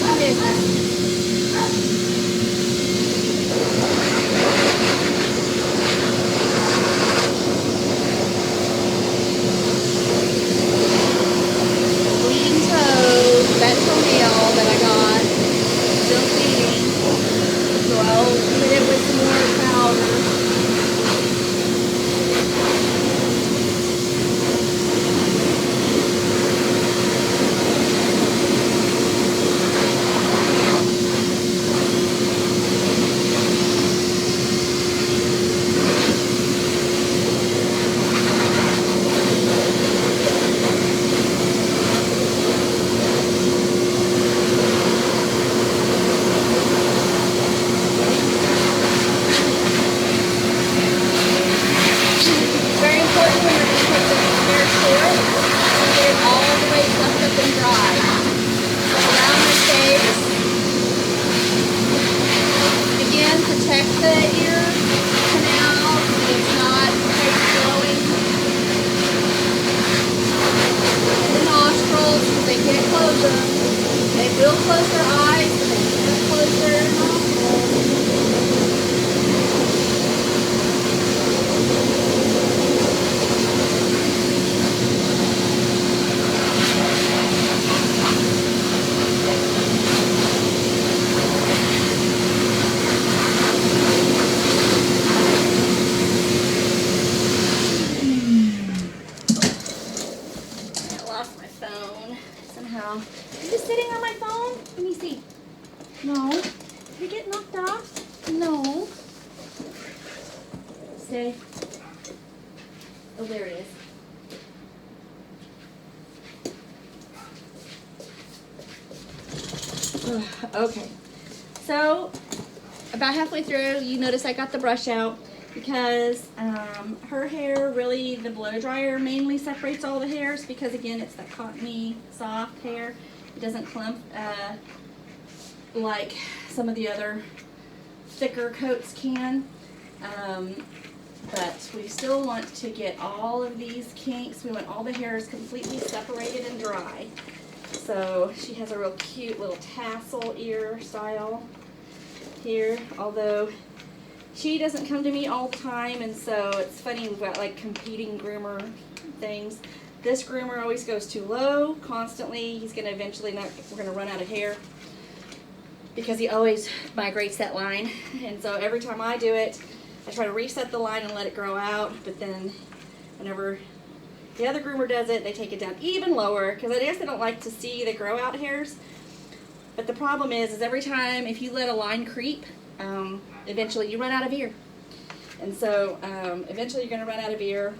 back in business. Bleeding toes, that toenail that I got, still bleeding. So I'll hit it with some more powder. Protect the ear canal so it's not flowing. And the nostrils, they can't close them. They will close their eyes, but they can't close their nostrils. Somehow. Are you sitting on my phone? Let me see. No. Did you get knocked off? No. Stay. Oh, there it is. Okay. So, about halfway through, you notice I got the brush out because her hair, really, the blow dryer mainly separates all the hairs because, again, it's that cottony, soft hair. It doesn't clump like some of the other thicker coats can. But we still want to get all of these kinks. We want all the hairs completely separated and dry. So she has a real cute little tassel ear style here, although she doesn't come to me all the time, and so it's funny, we've got like competing groomer things. This groomer always goes too low constantly. He's going to eventually we're going to run out of hair because he always migrates that line. And so every time I do it, I try to reset the line and let it grow out, but then whenever the other groomer does it, they take it down even lower because I guess they don't like to see the grow out hairs. But the problem is every time if you let a line creep, eventually you run out of ear. And so eventually you're going to run out of ear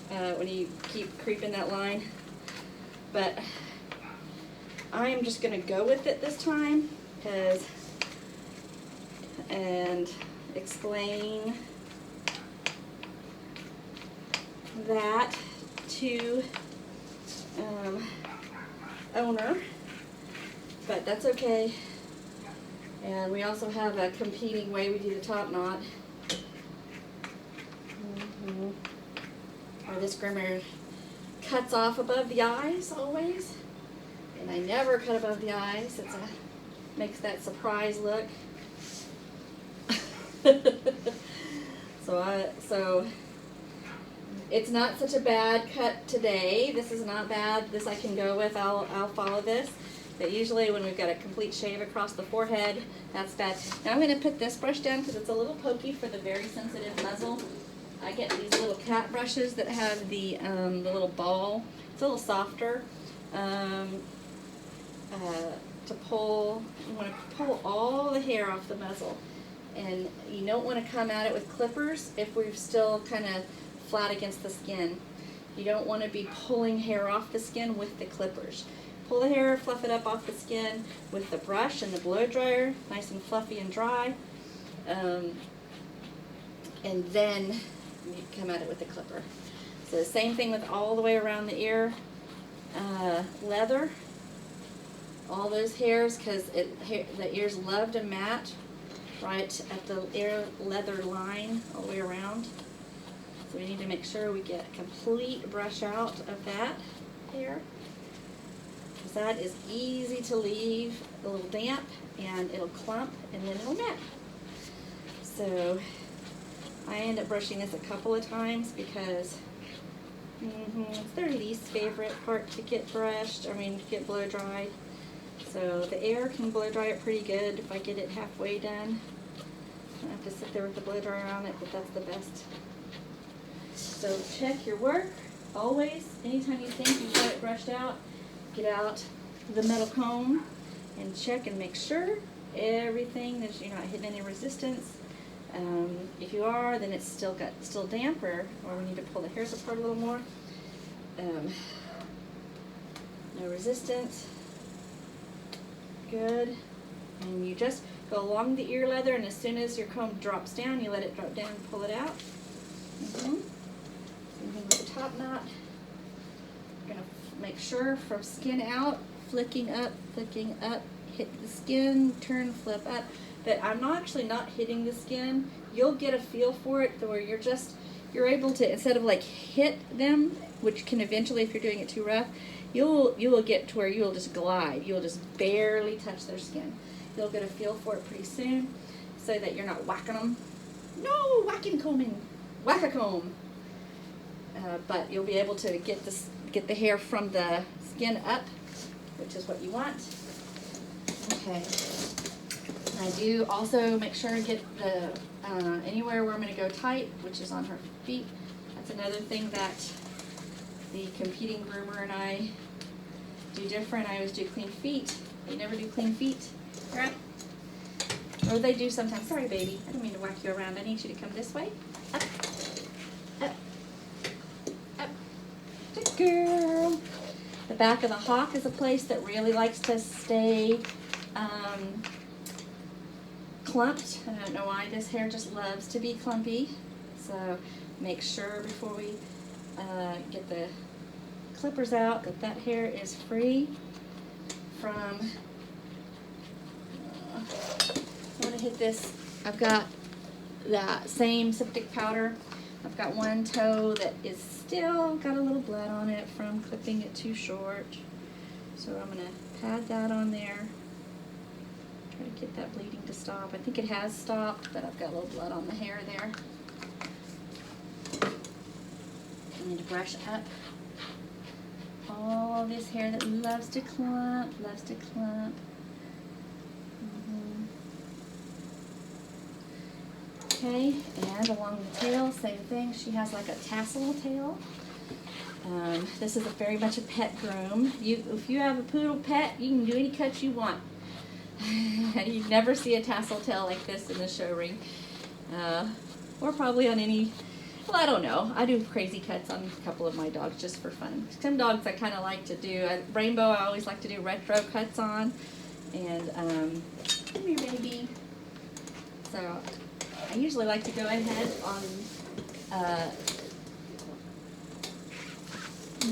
when you keep creeping that line. But I am just going to go with it this time and explain that to owner. But that's okay. And we also have a competing way we do the top knot. Or this groomer cuts off above the eyes always. And I never cut above the eyes. Makes that surprise look. So it's not such a bad cut today. This is not bad. This I can go with. I'll follow this. But usually when we've got a complete shave across the forehead, that's bad. Now I'm going to put this brush down because it's a little pokey for the very sensitive muzzle. I get these little cat brushes that have the little ball. It's a little softer to pull. You want to pull all the hair off the muzzle. And you don't want to come at it with clippers if we're still kind of flat against the skin. You don't want to be pulling hair off the skin with the clippers. Pull the hair, fluff it up off the skin with the brush and the blow dryer, nice and fluffy and dry. And then you come at it with the clipper. So the same thing with all the way around the ear. Leather, all those hairs, because the ears love to mat right at the ear leather line all the way around. So we need to make sure we get a complete brush out of that hair. because that is easy to leave a little damp, and it'll clump, and then it'll nap. So I end up brushing this a couple of times because it's their least favorite part to get brushed, get blow dried. So the air can blow dry it pretty good if I get it halfway done. I don't have to sit there with the blow dryer on it, but that's the best. So check your work, always. Anytime you think you've got it brushed out, get out the metal comb and check and make sure everything, that you're not hitting any resistance. If you are, then it's still damp, or we need to pull the hairs apart a little more. No resistance. Good. And you just go along the ear leather, and as soon as your comb drops down, you let it drop down and pull it out. Same thing with the top knot. You're going to make sure from skin out, flicking up, hit the skin, turn, flip up. But I'm actually not hitting the skin. You'll get a feel for it where you're able to, instead of like hit them, which can eventually, if you're doing it too rough, you will get to where you'll just glide. You'll just barely touch their skin. You'll get a feel for it pretty soon, so that you're not whacking them. No, whacking combing, whack a comb. But you'll be able to get the hair from the skin up, which is what you want. Okay. I do also make sure to get the anywhere where I'm going to go tight, which is on her feet. That's another thing that the competing groomer and I do different. I always do clean feet. They never do clean feet. Right? Or they do sometimes. Sorry, baby. I don't mean to whack you around. I need you to come this way. Up. Up. Up. Good girl. The back of the hock is a place that really likes to stay clumped. I don't know why. This hair just loves to be clumpy. So make sure before we get the clippers out that hair is free from, I'm going to hit this. I've got that same septic powder. I've got one toe that is still got a little blood on it from clipping it too short. So I'm going to pad that on there. Try to get that bleeding to stop. I think it has stopped, but I've got a little blood on the hair there. I need to brush up all this hair that loves to clump, Okay, and along the tail, same thing. She has like a tassel tail. This is very much a pet groom. If you have a poodle pet, you can do any cuts you want. You never see a tassel tail like this in the show ring, or probably on any. Well, I don't know. I do crazy cuts on a couple of my dogs just for fun. Some dogs I kind of like to do. Rainbow, I always like to do retro cuts on. And come here, baby. So I usually like to go ahead on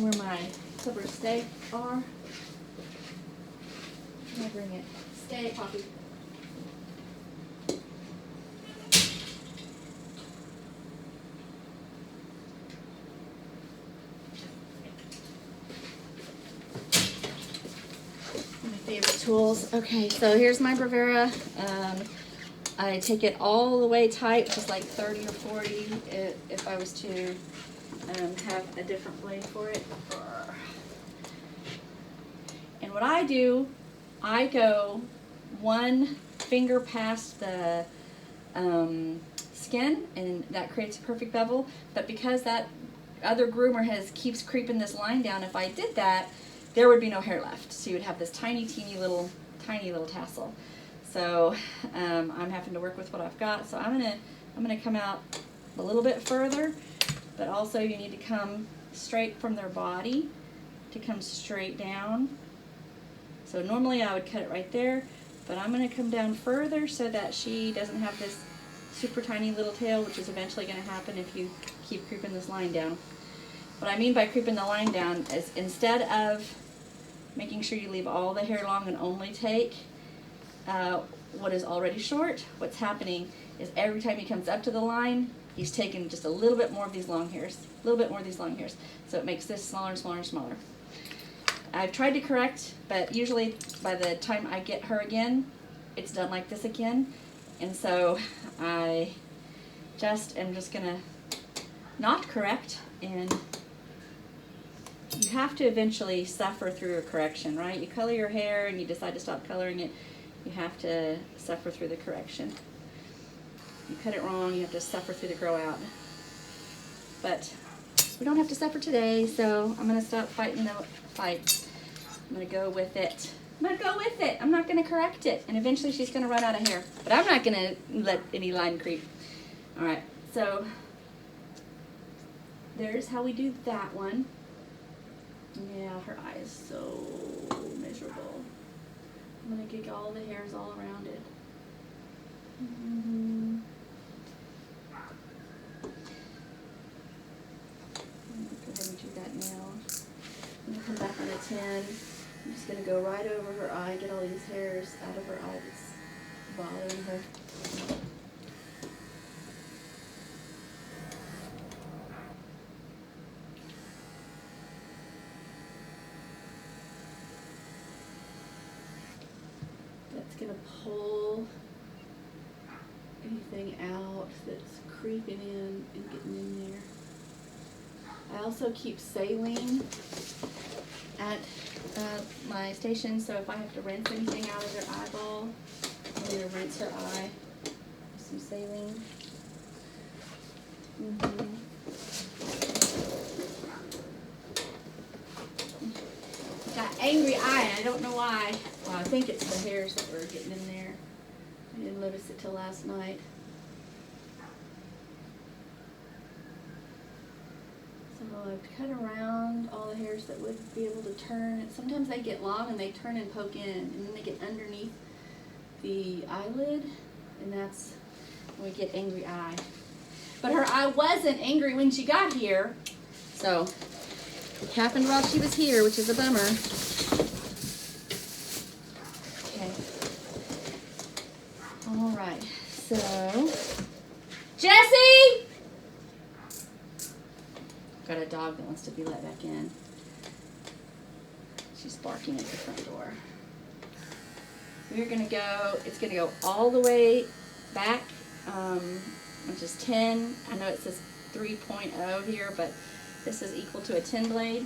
where my clippers stay are. Let me bring it. Stay, Poppy. Favorite tools. Okay, so here's my Bravera. I take it all the way tight, just like 30 or 40 if I was to have a different blade for it. And what I do, I go one finger past the skin, and that creates a perfect bevel. But because that other groomer keeps creeping this line down, if I did that, there would be no hair left. So you would have this tiny little tassel. So I'm having to work with what I've got. So I'm gonna come out a little bit further, but also you need to come straight from their body to come straight down. So normally I would cut it right there, but I'm gonna come down further so that she doesn't have this super tiny little tail, which is eventually gonna happen if you keep creeping this line down. What I mean by creeping the line down is instead of making sure you leave all the hair long and only take what is already short, what's happening is every time he comes up to the line, he's taking just a little bit more of these long hairs, So it makes this smaller and smaller and smaller. I've tried to correct, but usually by the time I get her again, it's done like this again. And so I am just gonna not correct, and you have to eventually suffer through a correction, right? You color your hair and you decide to stop coloring it, you have to suffer through the correction. You cut it wrong, you have to suffer through the grow out. But we don't have to suffer today, so I'm gonna stop fighting the fight. I'm gonna go with it. I'm not gonna correct it, and eventually she's gonna run out of hair. But I'm not gonna let any line creep. All right, so there's how we do that one. Yeah, her eye is so miserable. I'm gonna get all the hairs all around it. Mm-hmm. Go ahead and do that now. I'm gonna come back on a 10. I'm just gonna go right over her eye, get all these hairs out of her eye that's bothering her. That's gonna pull anything out that's creeping in and getting in there. I also keep saline at my station, so if I have to rinse anything out of her eyeball, I'm going to rinse her eye with some saline. Got angry eye, I don't know why. Well, I think it's the hairs that were getting in there. I didn't notice it till last night. So I've cut around all the hairs that would be able to turn. And sometimes they get long and they turn and poke in, and then they get underneath the eyelid, and that's when we get angry eye. But her eye wasn't angry when she got here, so it happened while she was here, which is a bummer. Okay. All right, so Jessie! Got a dog that wants to be let back in. She's barking at the front door. We're gonna go, it's gonna go all the way back, which is 10. I know it says 3.0 here, but this is equal to a 10 blade.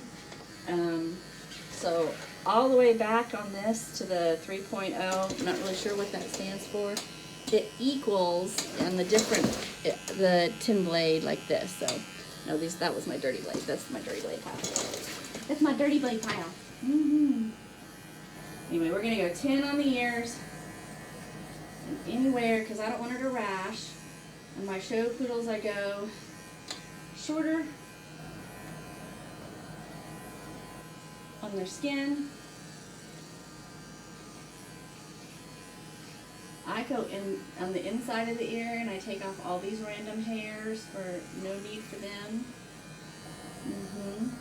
So all the way back on this to the 3.0, I'm not really sure what that stands for. It equals, and the different, the 10 blade like this, so. No, that was my dirty blade. That's my dirty blade pile. That's my dirty blade pile. Anyway, we're going to go 10 on the ears. And anywhere, because I don't want her to rash. On my show poodles, I go shorter on their skin. I go in on the inside of the ear and I take off all these random hairs for no need for them. And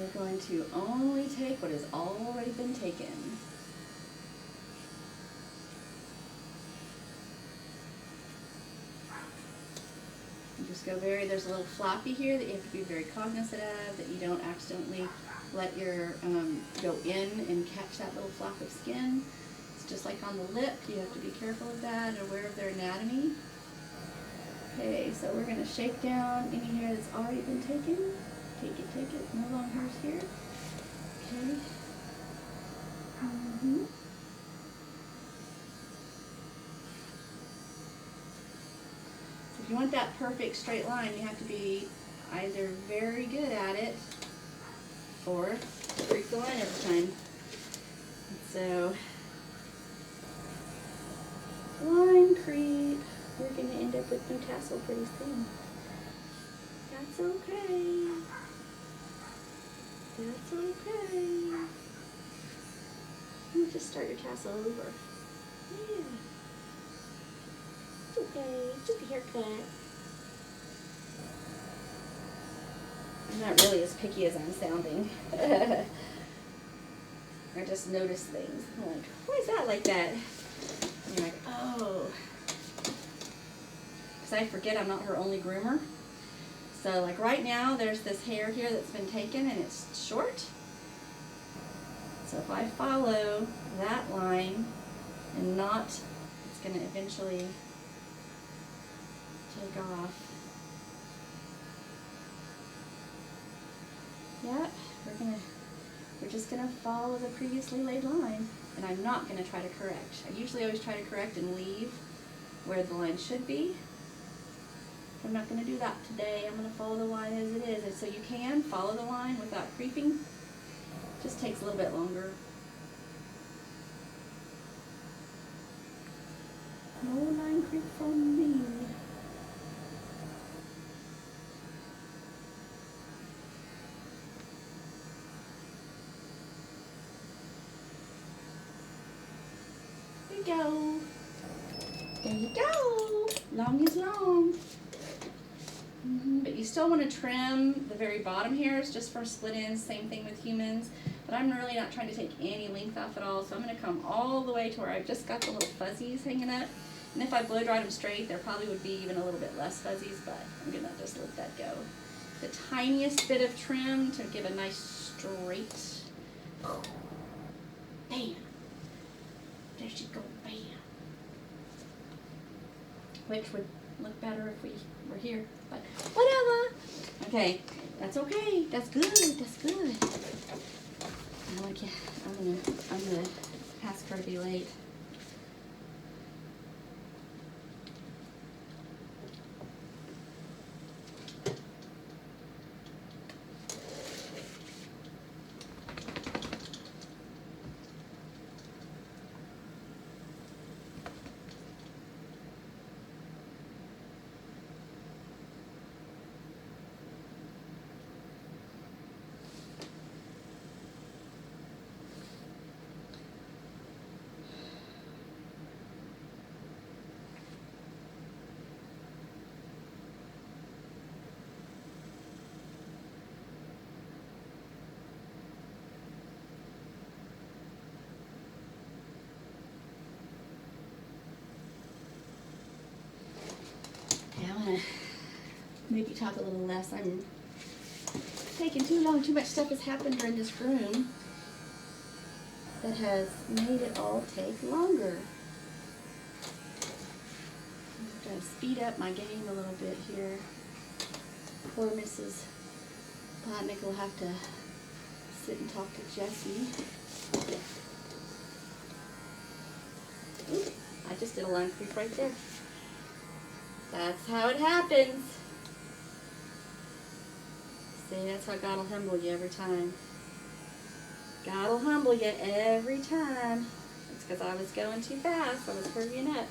we're going to only take what has already been taken. You just go there's a little floppy here that you have to be very cognizant of, that you don't accidentally let your go in and catch that little flap of skin. It's just like on the lip. You have to be careful of that and aware of their anatomy. Okay, so we're going to shake down any hair that's already been taken. Take it. No long hairs here. Okay. So if you want that perfect straight line, you have to be either very good at it or creep the line every time. So, line creep. We're going to end up with no tassel pretty soon. That's okay. That's okay. You just start your tassel over. Yeah. It's okay. Just a haircut. I'm not really as picky as I'm sounding. I just notice things. I'm like, why is that like that? And you're like, oh. Because I forget I'm not her only groomer. So like right now there's this hair here that's been taken and it's short. So if I follow that line and not, it's going to eventually take off. Yep, we're just going to follow the previously laid line, and I'm not going to try to correct. I usually always try to correct and leave where the line should be. I'm not going to do that today. I'm going to follow the line as it is. And so you can follow the line without creeping. Just takes a little bit longer. No line creep from me. There you go. There you go. Long is long. But you still want to trim the very bottom hairs just for split ends. Same thing with humans. But I'm really not trying to take any length off at all. So I'm going to come all the way to where I've just got the little fuzzies hanging up. And if I blow dried them straight, there probably would be even a little bit less fuzzies, but I'm going to just let that go. The tiniest bit of trim to give a nice straight. Bam. There she go. Bam. Which would look better if we were here, but whatever. Okay, that's okay. That's good. That's good. I'm gonna ask her to be late. Maybe talk a little less. I'm taking too long. Too much stuff has happened during this room that has made it all take longer. I'm going to speed up my game a little bit here. Poor Mrs. Plotnick will have to sit and talk to Jessie. Ooh, I just did a line creep right there. That's how it happens. See, that's how God will humble you every time. God will humble you every time. It's because I was going too fast. I was hurrying up.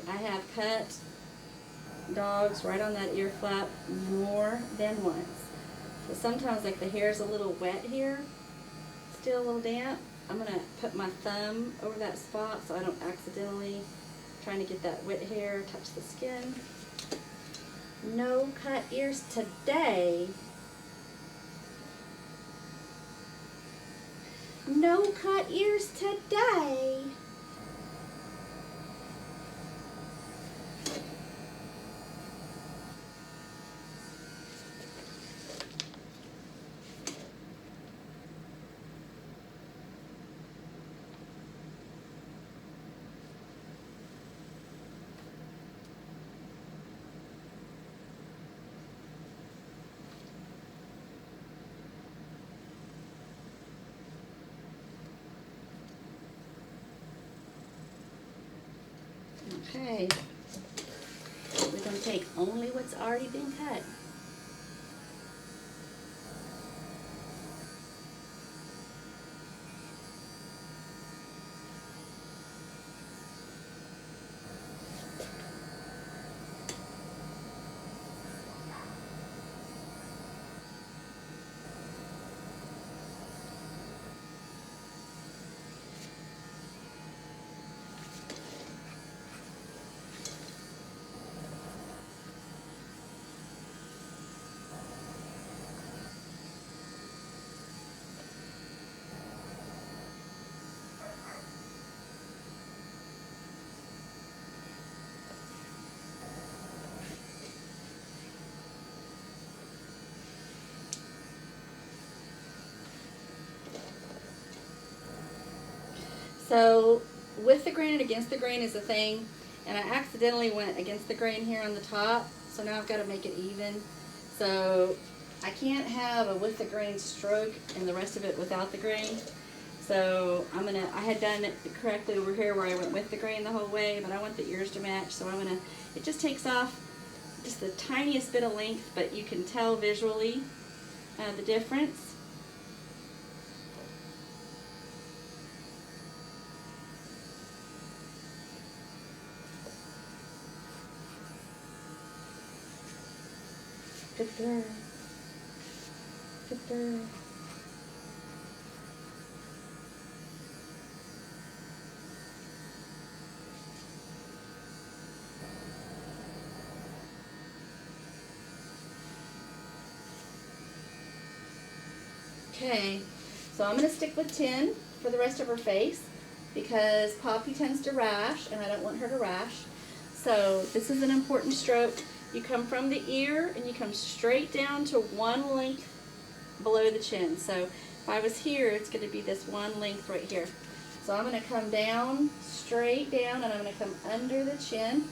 I have cut dogs right on that ear flap more than once. So sometimes like the hair is a little wet here, still a little damp. I'm going to put my thumb over that spot so I don't accidentally trying to get that wet hair touch the skin. No cut ears today. No cut ears today. Okay, we're going to take only what's already been cut. So with the grain and against the grain is a thing, and I accidentally went against the grain here on the top, so now I've got to make it even. So I can't have a with the grain stroke and the rest of it without the grain. So I had done it correctly over here where I went with the grain the whole way, but I want the ears to match, so it just takes off just the tiniest bit of length, but you can tell visually the difference. Good girl. Good girl. Okay, so I'm going to stick with 10 for the rest of her face because Poppy tends to rash and I don't want her to rash. So this is an important stroke. You come from the ear and you come straight down to one length below the chin. So if I was here, it's going to be this one length right here. So I'm going to come down, straight down, and I'm going to come under the chin.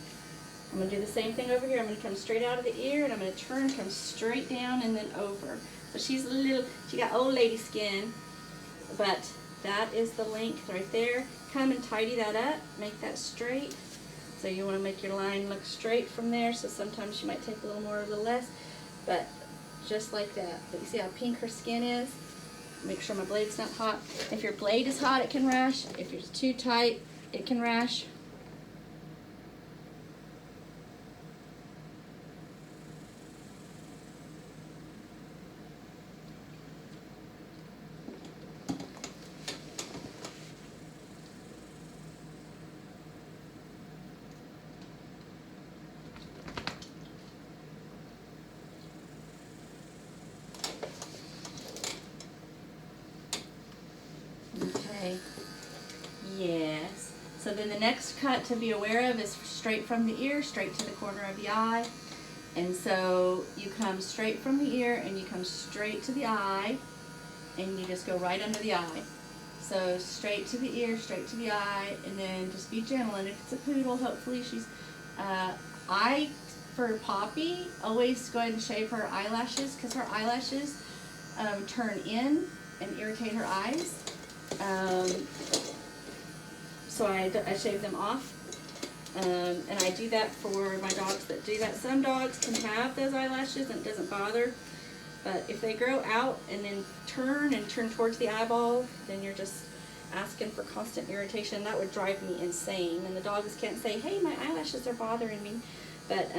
I'm going to do the same thing over here. I'm going to come straight out of the ear, and I'm going to turn, come straight down, and then over. So she got old lady skin, but that is the length right there. Come and tidy that up, make that straight. So you want to make your line look straight from there, so sometimes you might take a little more or a little less, but just like that. But you see how pink her skin is? Make sure my blade's not hot. If your blade is hot, it can rash. If it's too tight, it can rash. Okay, yes. So then the next cut to be aware of is straight from the ear, straight to the corner of the eye. And so you come straight from the ear and you come straight to the eye and you just go right under the eye. So straight to the ear, straight to the eye, and then just be gentle. And if it's a poodle, hopefully she's, for Poppy, always go ahead and shave her eyelashes because her eyelashes turn in and irritate her eyes. So I shave them off. And I do that for my dogs that do that. Some dogs can have those eyelashes and it doesn't bother. But if they grow out and then turn towards the eyeball, then you're just asking for constant irritation. That would drive me insane. And the dogs can't say, hey, my eyelashes are bothering me. But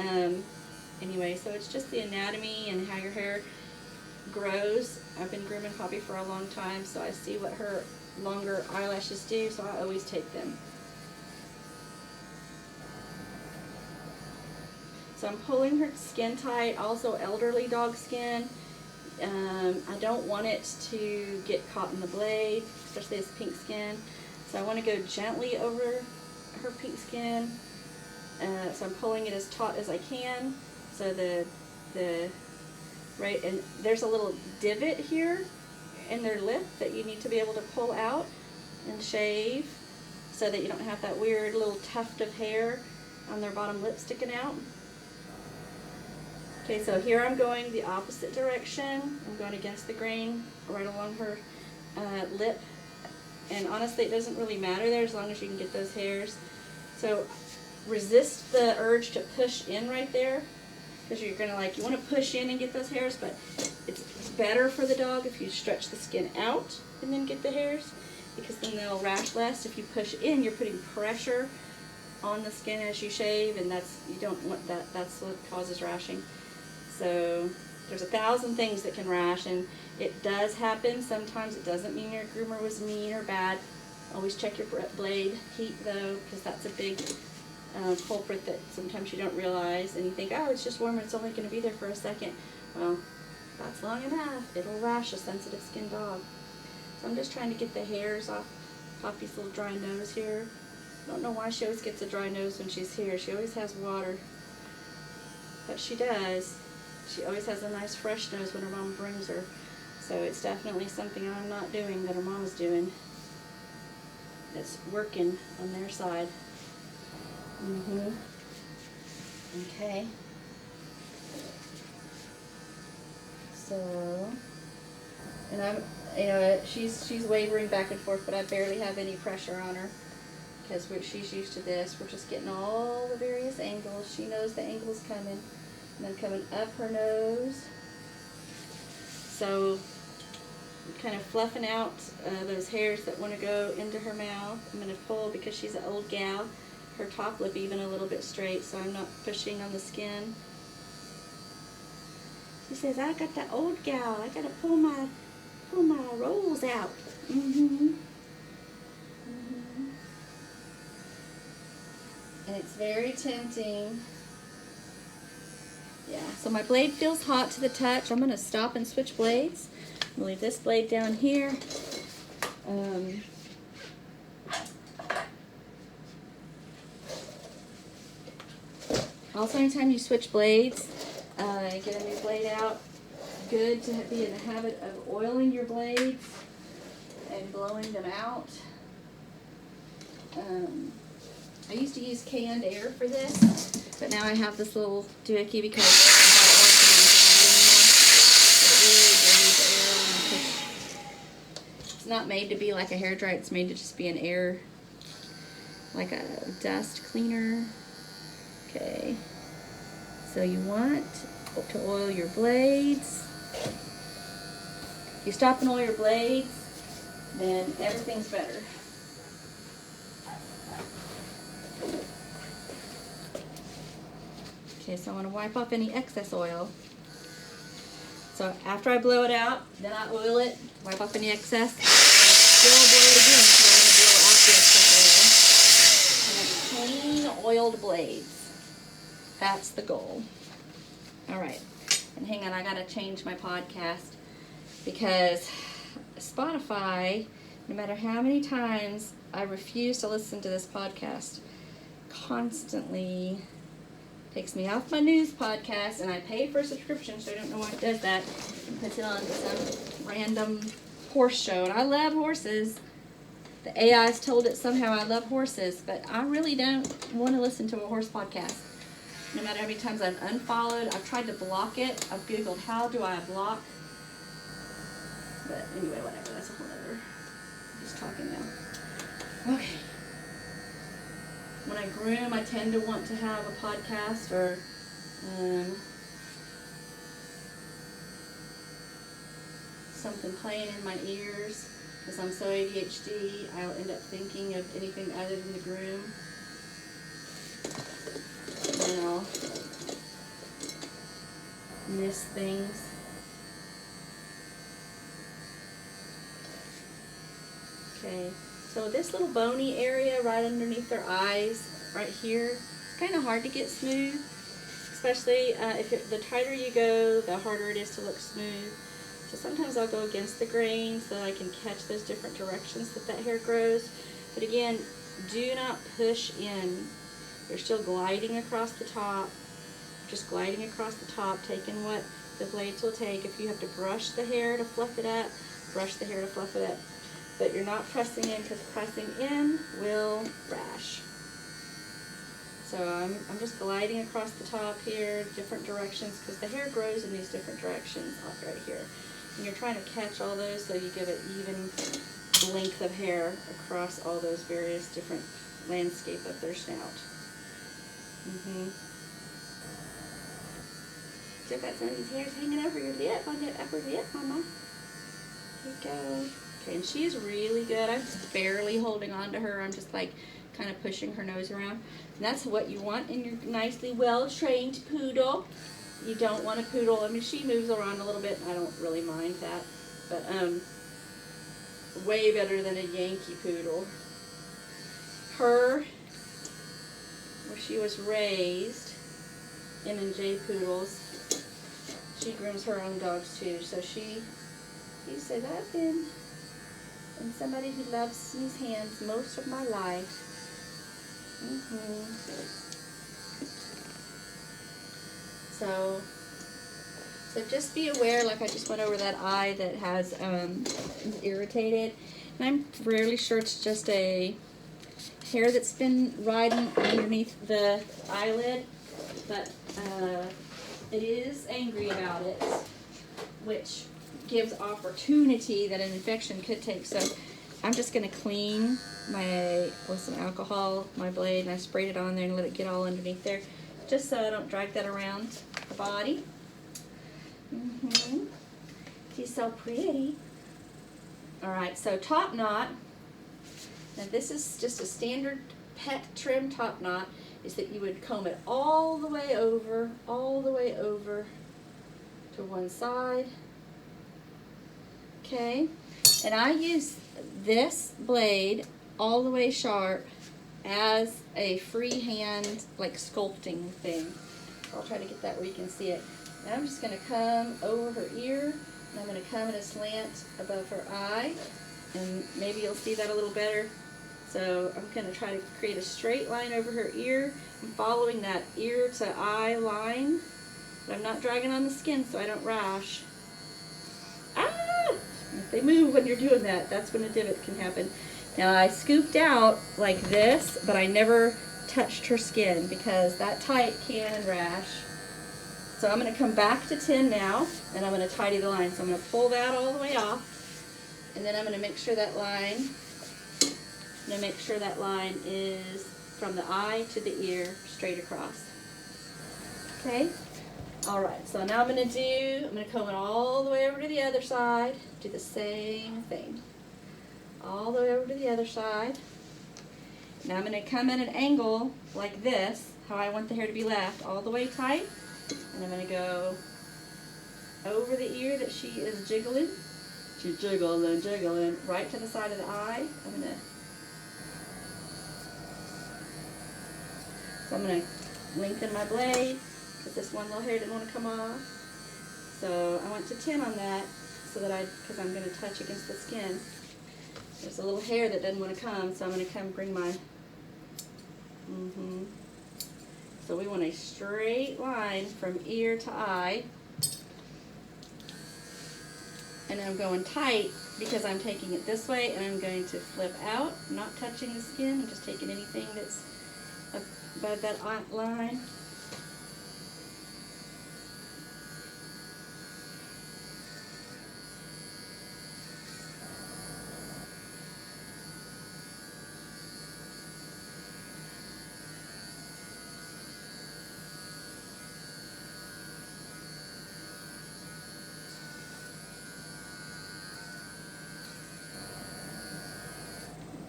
anyway, so it's just the anatomy and how your hair grows. I've been grooming Poppy for a long time, so I see what her longer eyelashes do, so I always take them. So I'm pulling her skin tight, also elderly dog skin. I don't want it to get caught in the blade, especially this pink skin. So I want to go gently over her pink skin. So I'm pulling it as taut as I can. So right, and there's a little divot here in their lip that you need to be able to pull out and shave so that you don't have that weird little tuft of hair on their bottom lip sticking out. Okay, so here I'm going the opposite direction. I'm going against the grain right along her lip. And honestly, it doesn't really matter there as long as you can get those hairs. So resist the urge to push in right there, because you're gonna you want to push in and get those hairs, but it's better for the dog if you stretch the skin out and then get the hairs, because then they'll rash less. If you push in, you're putting pressure on the skin as you shave, and you don't want that. That's what causes rashing. So there's 1,000 things that can rash, and it does happen. Sometimes it doesn't mean your groomer was mean or bad. Always check your blade heat though, because that's a big culprit that sometimes you don't realize, and you think, oh, it's just warm, it's only going to be there for a second. Well, that's long enough. It'll rash a sensitive skin dog. So I'm just trying to get the hairs off Poppy's little dry nose here. I don't know why she always gets a dry nose when she's here. She always has water, but she does. She always has a nice fresh nose when her mom brings her. So it's definitely something I'm not doing that her mom's doing. that's working on their side. Okay. So, and I'm, she's wavering back and forth, but I barely have any pressure on her because she's used to this. We're just getting all the various angles. She knows the angle's coming, and then coming up her nose. So, kind of fluffing out those hairs that want to go into her mouth. I'm going to pull, because she's an old gal, her top lip even a little bit straight, so I'm not pushing on the skin. She says, I got the old gal. I got to pull my rolls out. And it's very tempting. Yeah, so my blade feels hot to the touch. I'm going to stop and switch blades. I'll leave this blade down here. Also, anytime you switch blades, get a new blade out, good to be in the habit of oiling your blades and blowing them out. I used to use canned air for this, but now I have this little doohickey because I don't want to use it anymore. It really drains air. It's not made to be like a hairdryer, it's made to just be an air, like a dust cleaner. Okay, so you want to oil your blades. If you stop and oil your blades, then everything's better. Okay, so I want to wipe off any excess oil. So after I blow it out, then I oil it, wipe off any excess, and still blow it again because I want to blow out the excess oil. I want clean, oiled blades. That's the goal. All right, and hang on, I gotta change my podcast because Spotify, no matter how many times I refuse to listen to this podcast, constantly takes me off my news podcast, and I pay for a subscription, so I don't know why it does that, and puts it on some random horse show. And I love horses. The AI's told it somehow I love horses, but I really don't want to listen to a horse podcast. No matter how many times I've unfollowed, I've tried to block it. I've Googled how do I block. But anyway, whatever. That's a whole other. I'm just talking now. Okay. When I groom, I tend to want to have a podcast or something playing in my ears. Because I'm so ADHD, I'll end up thinking of anything other than the groom. And then I'll miss things. Okay, so this little bony area right underneath their eyes, right here, it's kind of hard to get smooth. Especially the tighter you go, the harder it is to look smooth. So sometimes I'll go against the grain so that I can catch those different directions that hair grows. But again, do not push in. You're still gliding across the top, just gliding across the top, taking what the blades will take. If you have to brush the hair to fluff it up, brush the hair to fluff it up. But you're not pressing in, because pressing in will rash. So I'm just gliding across the top here, different directions, because the hair grows in these different directions right here. And you're trying to catch all those so you give it even length of hair across all those various different landscape of their snout. Still got some of these hairs hanging over your lip, on that upper lip, Mama. Here you go. Okay, and she's really good. I'm just barely holding on to her. I'm just like kind of pushing her nose around. And that's what you want in your nicely well-trained poodle. You don't want a poodle. I mean, she moves around a little bit, and I don't really mind that. But way better than a Yankee poodle. Her, where she was raised, M&J poodles, she grooms her own dogs too. So she said, I've been somebody who loves Snee's hands most of my life. So just be aware, like I just went over that eye that has is irritated. And I'm fairly sure it's just a hair that's been riding underneath the eyelid, but it is angry about it, which gives opportunity that an infection could take. So I'm just going to clean with some alcohol my blade, and I sprayed it on there and let it get all underneath there, just so I don't drag that around the body. She's so pretty. Alright, so top knot. Now this is just a standard pet trim top knot, is that you would comb it all the way over to one side. Okay, and I use this blade all the way sharp as a freehand, like, sculpting thing. I'll try to get that where you can see it. Now I'm just going to come over her ear, and I'm going to come in a slant above her eye, and maybe you'll see that a little better. So I'm going to try to create a straight line over her ear. I'm following that ear to eye line, but I'm not dragging on the skin so I don't rash. Ah! If they move when you're doing that, that's when a divot can happen. Now I scooped out like this, but I never touched her skin because that tight can rash. So I'm going to come back to 10 now, and I'm going to tidy the line. So I'm going to pull that all the way off, and then I'm going to make sure that line, is from the eye to the ear, straight across. Okay? Alright, so now I'm going to comb it all the way over to the other side, do the same thing. All the way over to the other side. Now I'm going to come at an angle like this, how I want the hair to be left, all the way tight. And I'm going to go over the ear that she is jiggling. She's jiggling, right to the side of the eye. I'm going to lengthen my blade, because this one little hair didn't want to come off. So I went to 10 on that, because I'm going to touch against the skin. There's a little hair that doesn't want to come, so I'm going to come bring my, So we want a straight line from ear to eye. And I'm going tight because I'm taking it this way, and I'm going to flip out, not touching the skin. I'm just taking anything that's above that line.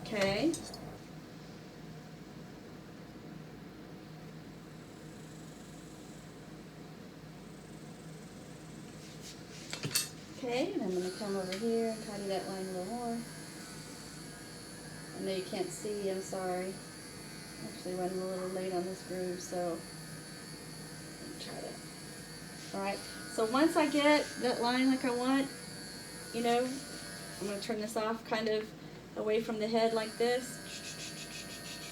Okay. Okay, and I'm going to come over here and tidy that line a little more. I know you can't see, I'm sorry. I'm actually running a little late on this groove, so let me try that. Alright, so once I get that line like I want, I'm going to turn this off kind of away from the head like this,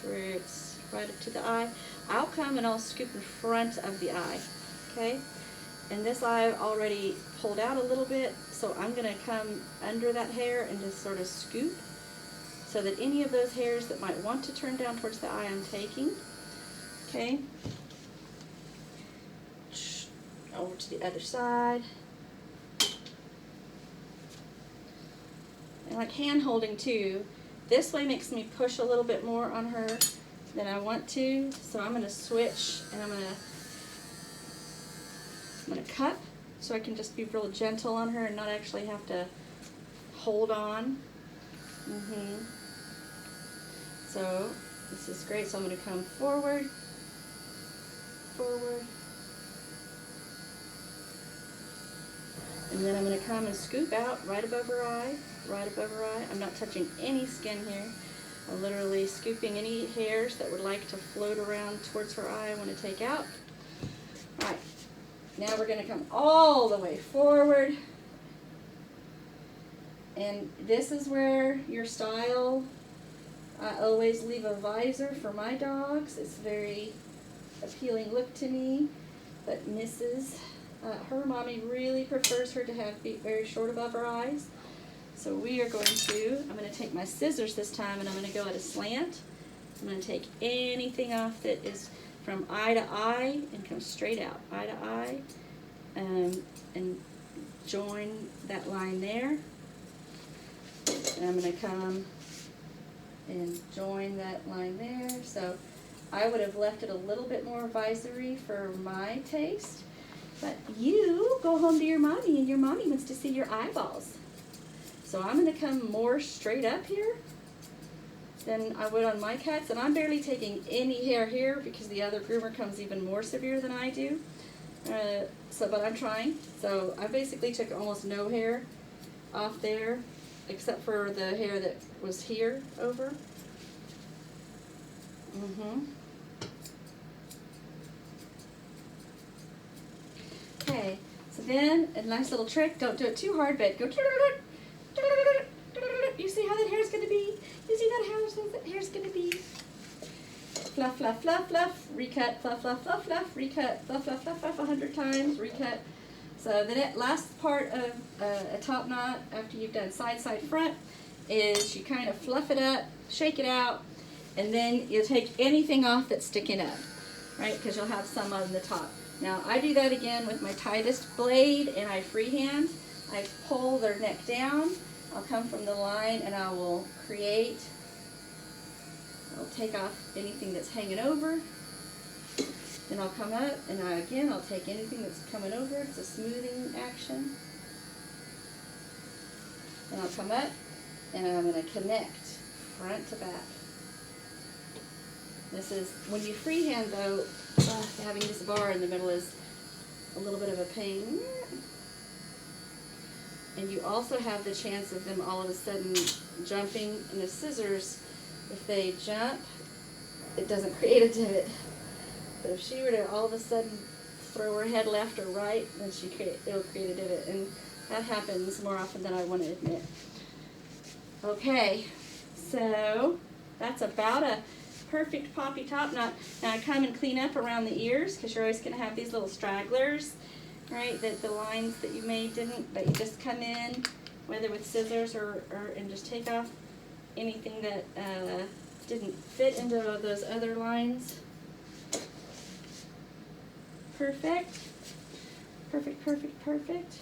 where it's right up to the eye. I'll come and I'll scoop in front of the eye, okay? And this eye I've already pulled out a little bit, so I'm going to come under that hair and just sort of scoop, so that any of those hairs that might want to turn down towards the eye I'm taking, okay? Over to the other side. And like hand holding too, this way makes me push a little bit more on her than I want to, so I'm going to switch, and I'm going to cup, so I can just be real gentle on her and not actually have to hold on. So this is great. So I'm going to come forward, and then I'm going to come and scoop out right above her eye, I'm not touching any skin here. I'm literally scooping any hairs that would like to float around towards her eye I want to take out. Alright, now we're going to come all the way forward. And this is where your style, I always leave a visor for my dogs. It's a very appealing look to me. But her mommy really prefers her to be very short above her eyes. So we are going to, I'm going to take my scissors this time and I'm going to go at a slant. I'm going to take anything off that is from eye to eye and come straight out, eye to eye, and join that line there. And I'm going to come and join that line there. So I would have left it a little bit more visory for my taste, but you go home to your mommy and your mommy wants to see your eyeballs. So I'm going to come more straight up here than I would on my cats, and I'm barely taking any hair here because the other groomer comes even more severe than I do. But I'm trying. So I basically took almost no hair off there, except for the hair that was here over. Okay, so then a nice little trick, don't do it too hard, but go, you see how that hair's going to be? You see how that hair's going to be? Fluff, fluff, fluff, fluff, recut, fluff, fluff, fluff, fluff, recut, fluff, fluff, fluff, fluff, 100 times, recut. So the last part of a top knot, after you've done side, side, front, is you kind of fluff it up, shake it out, and then you'll take anything off that's sticking up, right? Because you'll have some on the top. Now I do that again with my tightest blade, and I freehand. I pull their neck down. I'll come from the line and I will create. I'll take off anything that's hanging over. Then I'll come up and again I'll take anything that's coming over. It's a smoothing action. And I'll come up and I'm going to connect front to back. This is, when you freehand though, having this bar in the middle is a little bit of a pain. And you also have the chance of them all of a sudden jumping, and the scissors, if they jump, it doesn't create a divot. But if she were to all of a sudden throw her head left or right, then it'll create a divot. And that happens more often than I want to admit. Okay, so that's about a perfect poppy top knot. Now I come and clean up around the ears, because you're always going to have these little stragglers, right, that the lines that you made didn't, but you just come in, whether with scissors or and just take off anything that didn't fit into those other lines. Perfect. Perfect, perfect, perfect.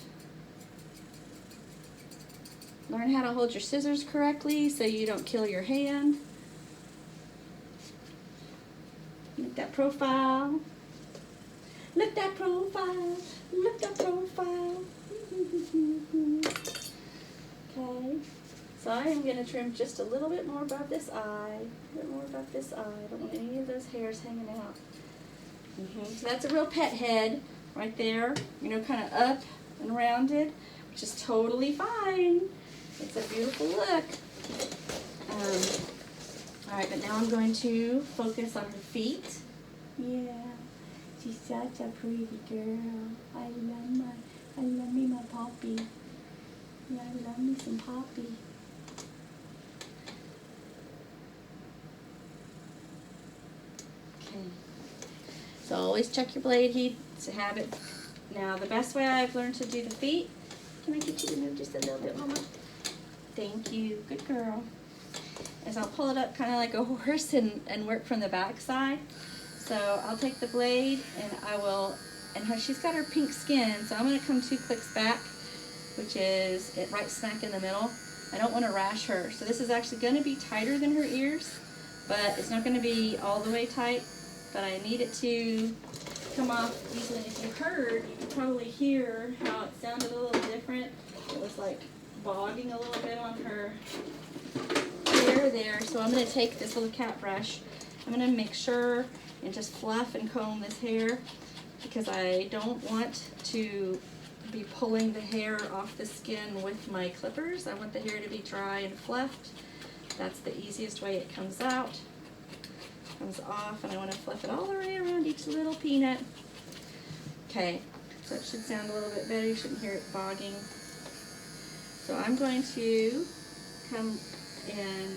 Learn how to hold your scissors correctly so you don't kill your hand. Look that profile. Look that profile. Look that profile. Okay. So I am going to trim just a little bit more above this eye. A bit more above this eye. I don't want any of those hairs hanging out. So that's a real pet head right there. You know, kind of up and rounded, which is totally fine. It's a beautiful look. Alright, but now I'm going to focus on her feet. Yeah, she's such a pretty girl. I love me my Poppy. Yeah, I love me some Poppy. Okay. So always check your blade heat. It's a habit. Now the best way I've learned to do the feet, can I get you to move just a little bit, Mama? Thank you. Good girl. Is I'll pull it up kind of like a horse and work from the back side. So I'll take the blade and I will, and she's got her pink skin, so I'm going to come 2 clicks back, which is it right smack in the middle. I don't want to rash her. So this is actually going to be tighter than her ears, but it's not going to be all the way tight, but I need it to come off easily. If you heard, you could probably hear how it sounded a little different. It was like bogging a little bit on her hair there. So I'm going to take this little cat brush. I'm going to make sure and just fluff and comb this hair, because I don't want to be pulling the hair off the skin with my clippers. I want the hair to be dry and fluffed. That's the easiest way it comes out. Comes off, and I want to fluff it all the way around each little peanut. Okay, so it should sound a little bit better. You shouldn't hear it bogging. So I'm going to come and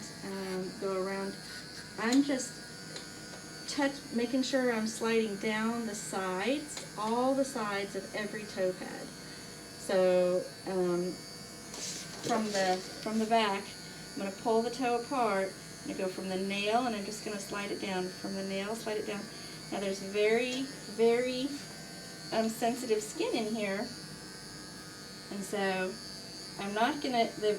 go around. I'm just making sure I'm sliding down the sides, all the sides of every toe pad. So from the back. I'm going to pull the toe apart. I'm going to go from the nail, and I'm just going to slide it down. From the nail, slide it down. Now there's very, very sensitive skin in here, and so I'm not going to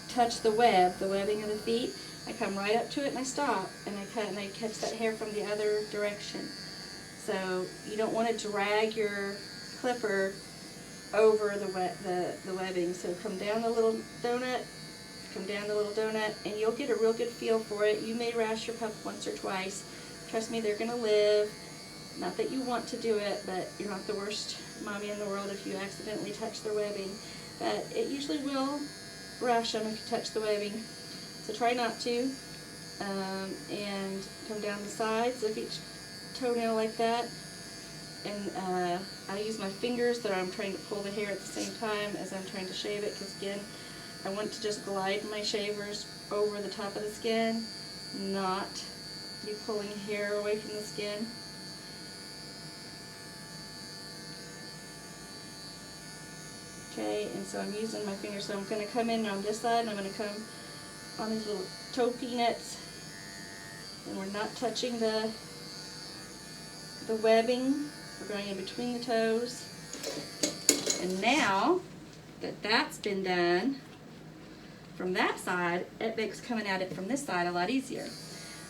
touch the webbing of the feet. I come right up to it and I stop, and I cut, and I catch that hair from the other direction. So you don't want to drag your clipper over the webbing. So come down the little donut, and you'll get a real good feel for it. You may rash your pup once or twice. Trust me, they're going to live. Not that you want to do it, but you're not the worst mommy in the world if you accidentally touch their webbing. But it usually will rash them if you touch the webbing. So try not to. And come down the sides of each toenail like that. And I use my fingers that I'm trying to pull the hair at the same time as I'm trying to shave it, because again, I want to just glide my shavers over the top of the skin, not be pulling hair away from the skin. Okay, and so I'm using my fingers, so I'm going to come in on this side, and I'm going to come on these little toe peanuts, and we're not touching the webbing. We're going in between the toes. And now that that's been done from that side, it makes coming at it from this side a lot easier.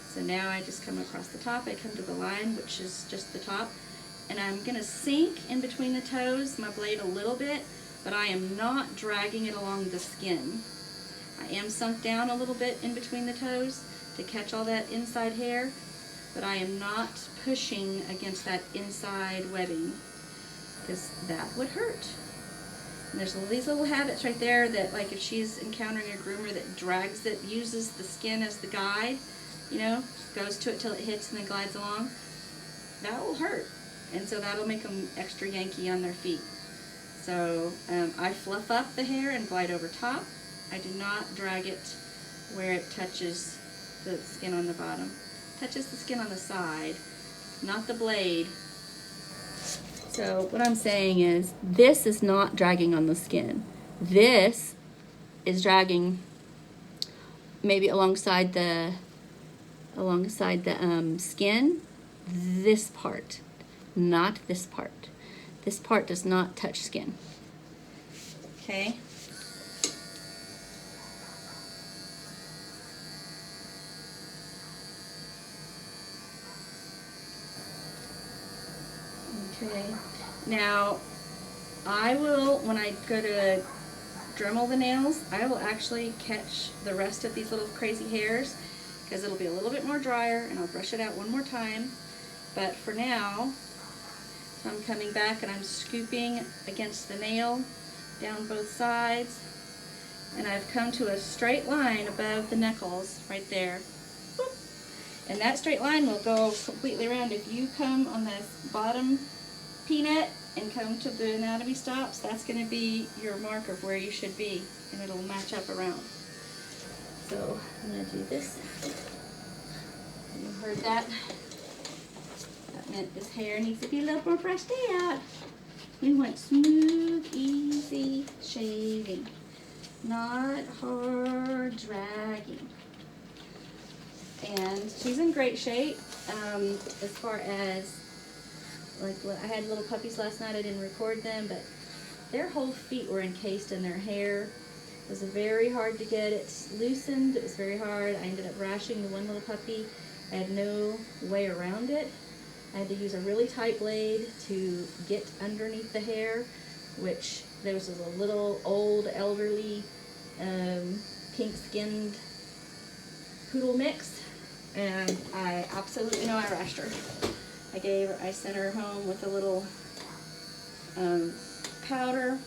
So now I just come across the top, I come to the line, which is just the top, and I'm going to sink in between the toes, my blade a little bit, but I am not dragging it along the skin. I am sunk down a little bit in between the toes to catch all that inside hair, but I am not pushing against that inside webbing, because that would hurt. And there's these little habits right there that, like, if she's encountering a groomer that drags it, uses the skin as the guide, you know, goes to it till it hits and then glides along, that will hurt. And so that'll make them extra yanky on their feet. So I fluff up the hair and glide over top. I do not drag it where it touches the skin on the bottom. Touches the skin on the side, not the blade. So what I'm saying is, this is not dragging on the skin. This is dragging maybe alongside the skin. This part, not this part. This part does not touch skin. Okay. Okay, now I will, when I go to Dremel the nails, I will actually catch the rest of these little crazy hairs, because it'll be a little bit more drier, and I'll brush it out one more time. But for now, so I'm coming back and I'm scooping against the nail down both sides, and I've come to a straight line above the knuckles right there. Boop. And that straight line will go completely around. If you come on this bottom peanut and come to the anatomy stops, that's going to be your mark of where you should be, and it'll match up around. So I'm going to do this. You heard that? That meant this hair needs to be a little more brushed out. We want smooth, easy shaving, not hard dragging. And she's in great shape as far as, like, I had little puppies last night. I didn't record them, but their whole feet were encased in their hair. It was very hard to get it loosened. It was very hard. I ended up rashing the one little puppy. I had no way around it. I had to use a really tight blade to get underneath the hair, which there was a little old elderly pink-skinned poodle mix, and I absolutely know I rashed her. I sent her home with a little powder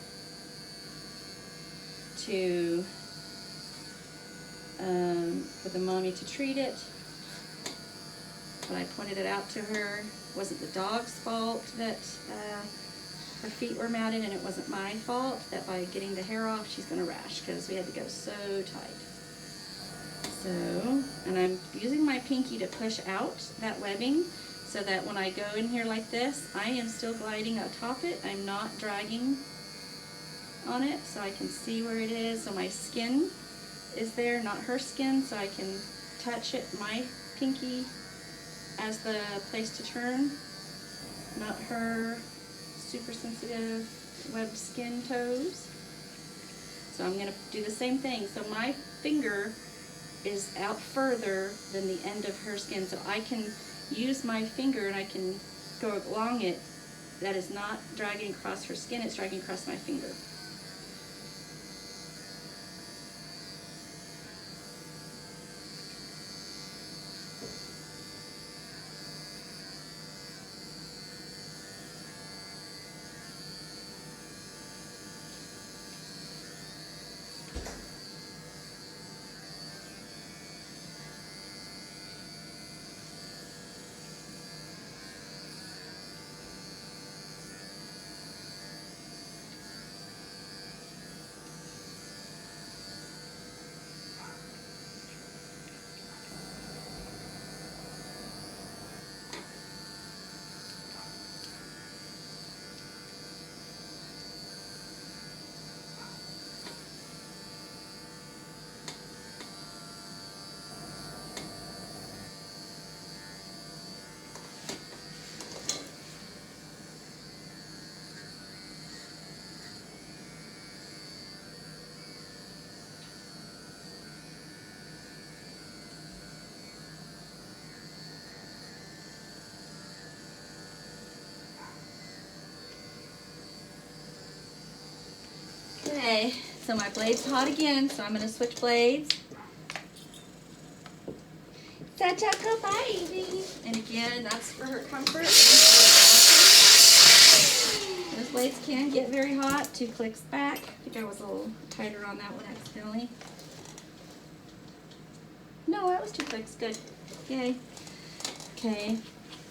for the mommy to treat it. But I pointed it out to her. It wasn't the dog's fault that her feet were matted, and it wasn't my fault that by getting the hair off she's going to rash, because we had to go so tight. So, and I'm using my pinky to push out that webbing, so that when I go in here like this, I am still gliding atop it. I'm not dragging on it so I can see where it is. So my skin is there, not her skin, so I can touch it, my pinky, as the place to turn, not her super sensitive webbed skin toes. So I'm going to do the same thing. So my finger is out further than the end of her skin, so I can use my finger and I can go along it. That is not dragging across her skin, it's dragging across my finger. Okay, so my blade's hot again, so I'm going to switch blades. Such a good baby. And again, that's for her comfort. Those blades can get very hot. 2 clicks back. I think I was a little tighter on that one accidentally. No, that was 2 clicks. Good. Yay. Okay,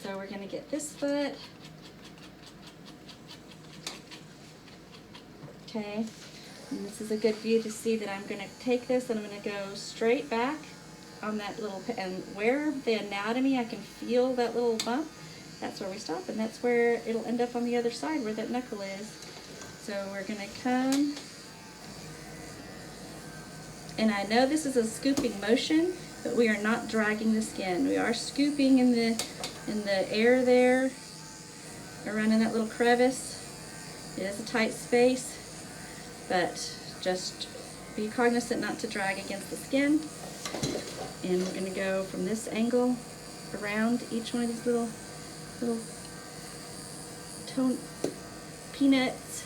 so we're going to get this foot. Okay, and this is a good view to see that I'm going to take this and I'm going to go straight back on that little, and where the anatomy, I can feel that little bump. That's where we stop, and that's where it'll end up on the other side where that knuckle is. So we're going to come, and I know this is a scooping motion, but we are not dragging the skin. We are scooping in the air there, around in that little crevice. It is a tight space, but just be cognizant not to drag against the skin. And we're going to go from this angle around each one of these little peanuts.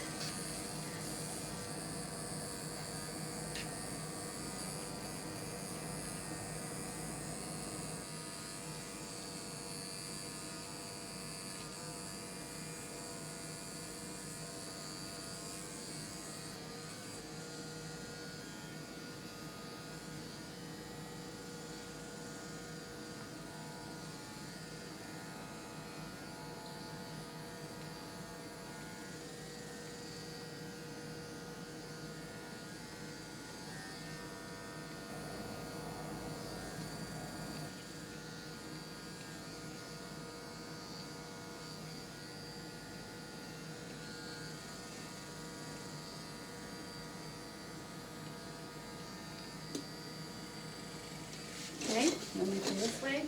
Okay, I'm going to come this way,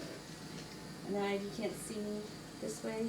and then you can't see me this way.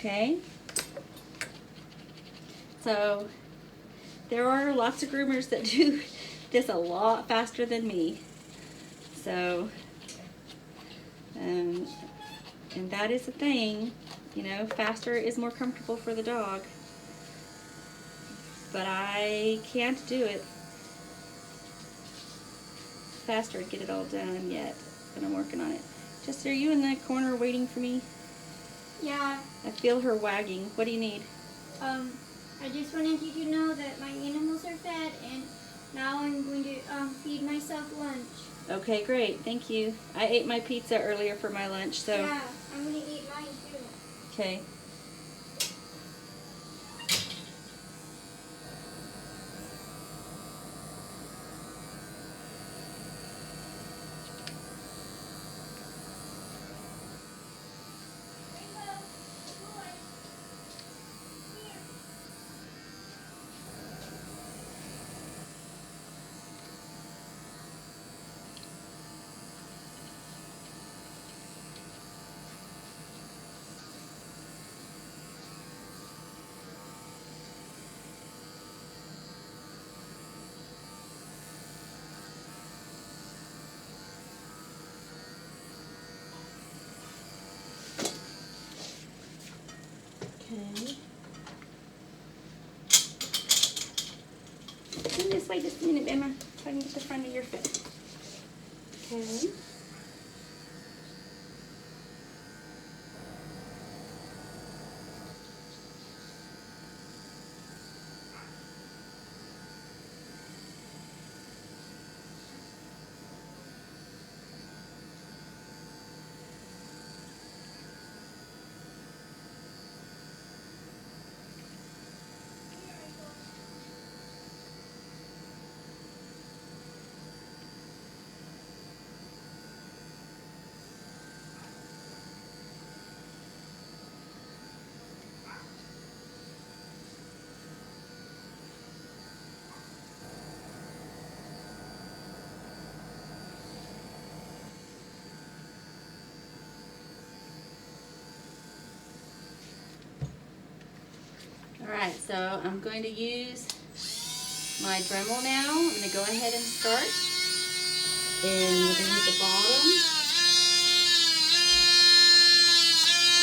Okay? So there are lots of groomers that do this a lot faster than me. So, and that is the thing, you know, faster is more comfortable for the dog. But I can't do it faster and get it all done yet, but I'm working on it. Jess, are you in the corner waiting for me? Yeah. I feel her wagging. What do you need? I just wanted you to know that my animals are fed, and now I'm going to feed myself lunch. Okay, great. Thank you. I ate my pizza earlier for my lunch, so. Yeah, I'm going to eat mine too. Okay. Okay. Come this way just a minute, Emma, so I can get the front of your foot. Okay. Alright, so I'm going to use my Dremel now. I'm going to go ahead and start. And we're going to use the bottom.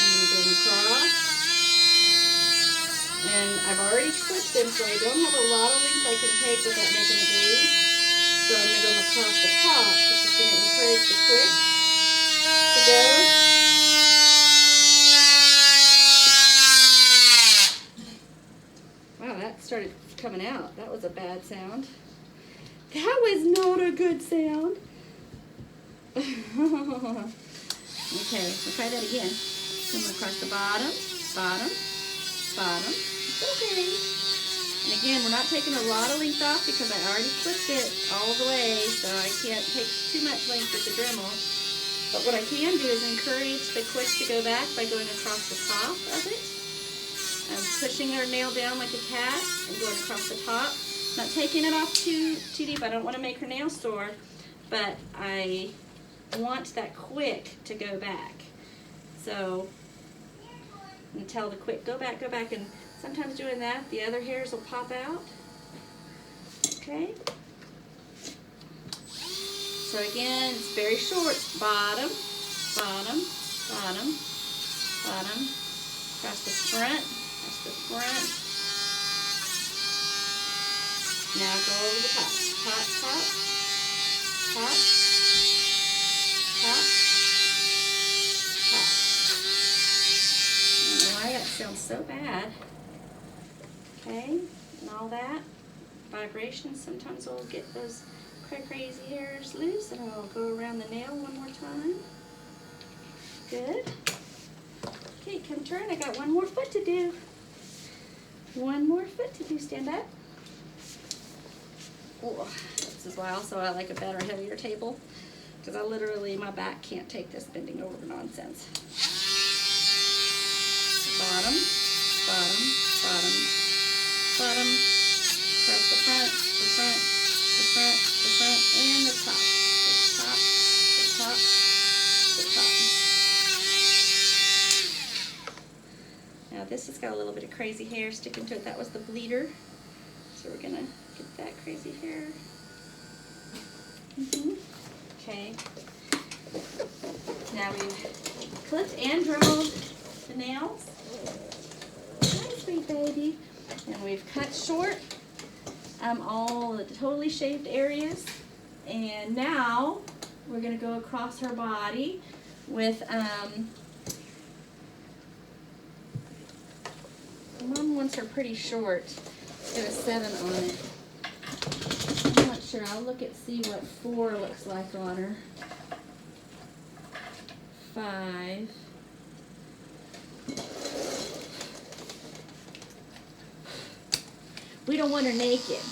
I'm going to go across. And I've already clipped them, so I don't have a lot of length I can take without making a bleed. So I'm going to go across the top, which is going to encourage the quick to go. Wow, that started coming out. That was a bad sound. That was not a good sound. Okay, we'll try that again. Come across the bottom, bottom, bottom. It's okay. And again, we're not taking a lot of length off because I already clipped it all the way, so I can't take too much length with the Dremel. But what I can do is encourage the quick to go back by going across the top of it. I'm pushing her nail down like a cat and going across the top. Not taking it off too deep. I don't want to make her nail sore, but I want that quick to go back. So I'm going to tell the quick, go back, and sometimes doing that, the other hairs will pop out. Okay. So again, it's very short. Bottom, bottom, bottom, bottom, across the front. That's the front. Now go over the top. Top, top, top, top, top. I don't know why that sounds so bad. Okay, and all that. Vibrations, sometimes we'll get those crazy hairs loose, and I'll go around the nail one more time. Good. Okay, come turn. I got one more foot to do. One more foot to do. Stand up. Oh, this is why also I like a better, heavier table, because I literally, my back can't take this bending over nonsense. Bottom, bottom, bottom, bottom, press the front, the front, the front, the front, and the top, the top, the top, the top. Now this has got a little bit of crazy hair sticking to it. That was the bleeder. So we're gonna get that crazy hair. Okay. Now we've clipped and drilled the nails. Hi, sweet baby. And we've cut short all the totally shaved areas. And now we're gonna go across her body with Mom wants her pretty short. Get a 7 on it. I'm not sure. I'll look at see what 4 looks like on her. 5. We don't want her naked.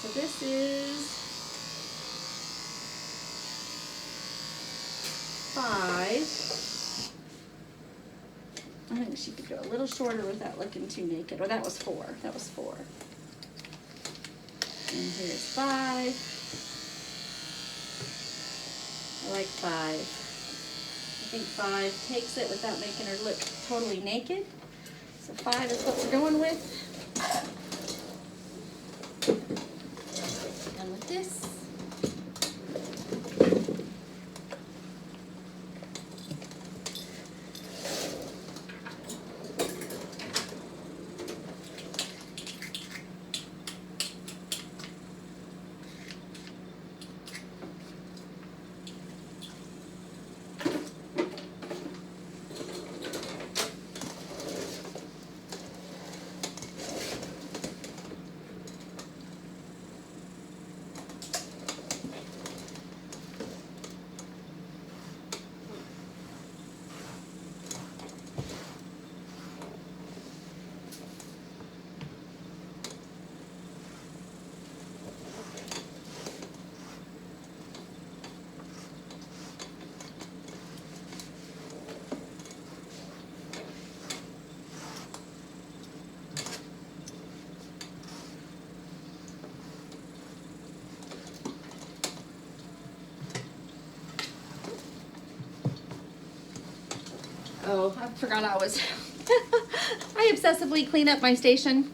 So this is 5. I think she could go a little shorter without looking too naked. Or that was 4. That was 4. And here's 5. I like 5. I think 5 takes it without making her look totally naked. So 5 is what we're going with. And with this. Oh, I forgot I was, I obsessively clean up my station.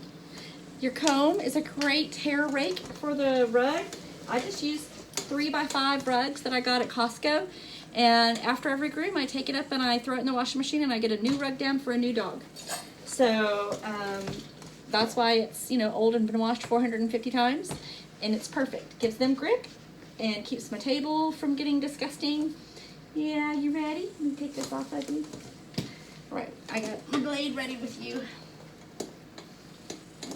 Your comb is a great hair rake for the rug. I just use 3x5 rugs that I got at Costco. And after every groom, I take it up and I throw it in the washing machine and I get a new rug down for a new dog. So that's why it's, you know, old and been washed 450 times. And it's perfect. Gives them grip and keeps my table from getting disgusting. Yeah, you ready? Let me take this off of you. Right, I got my blade ready with you.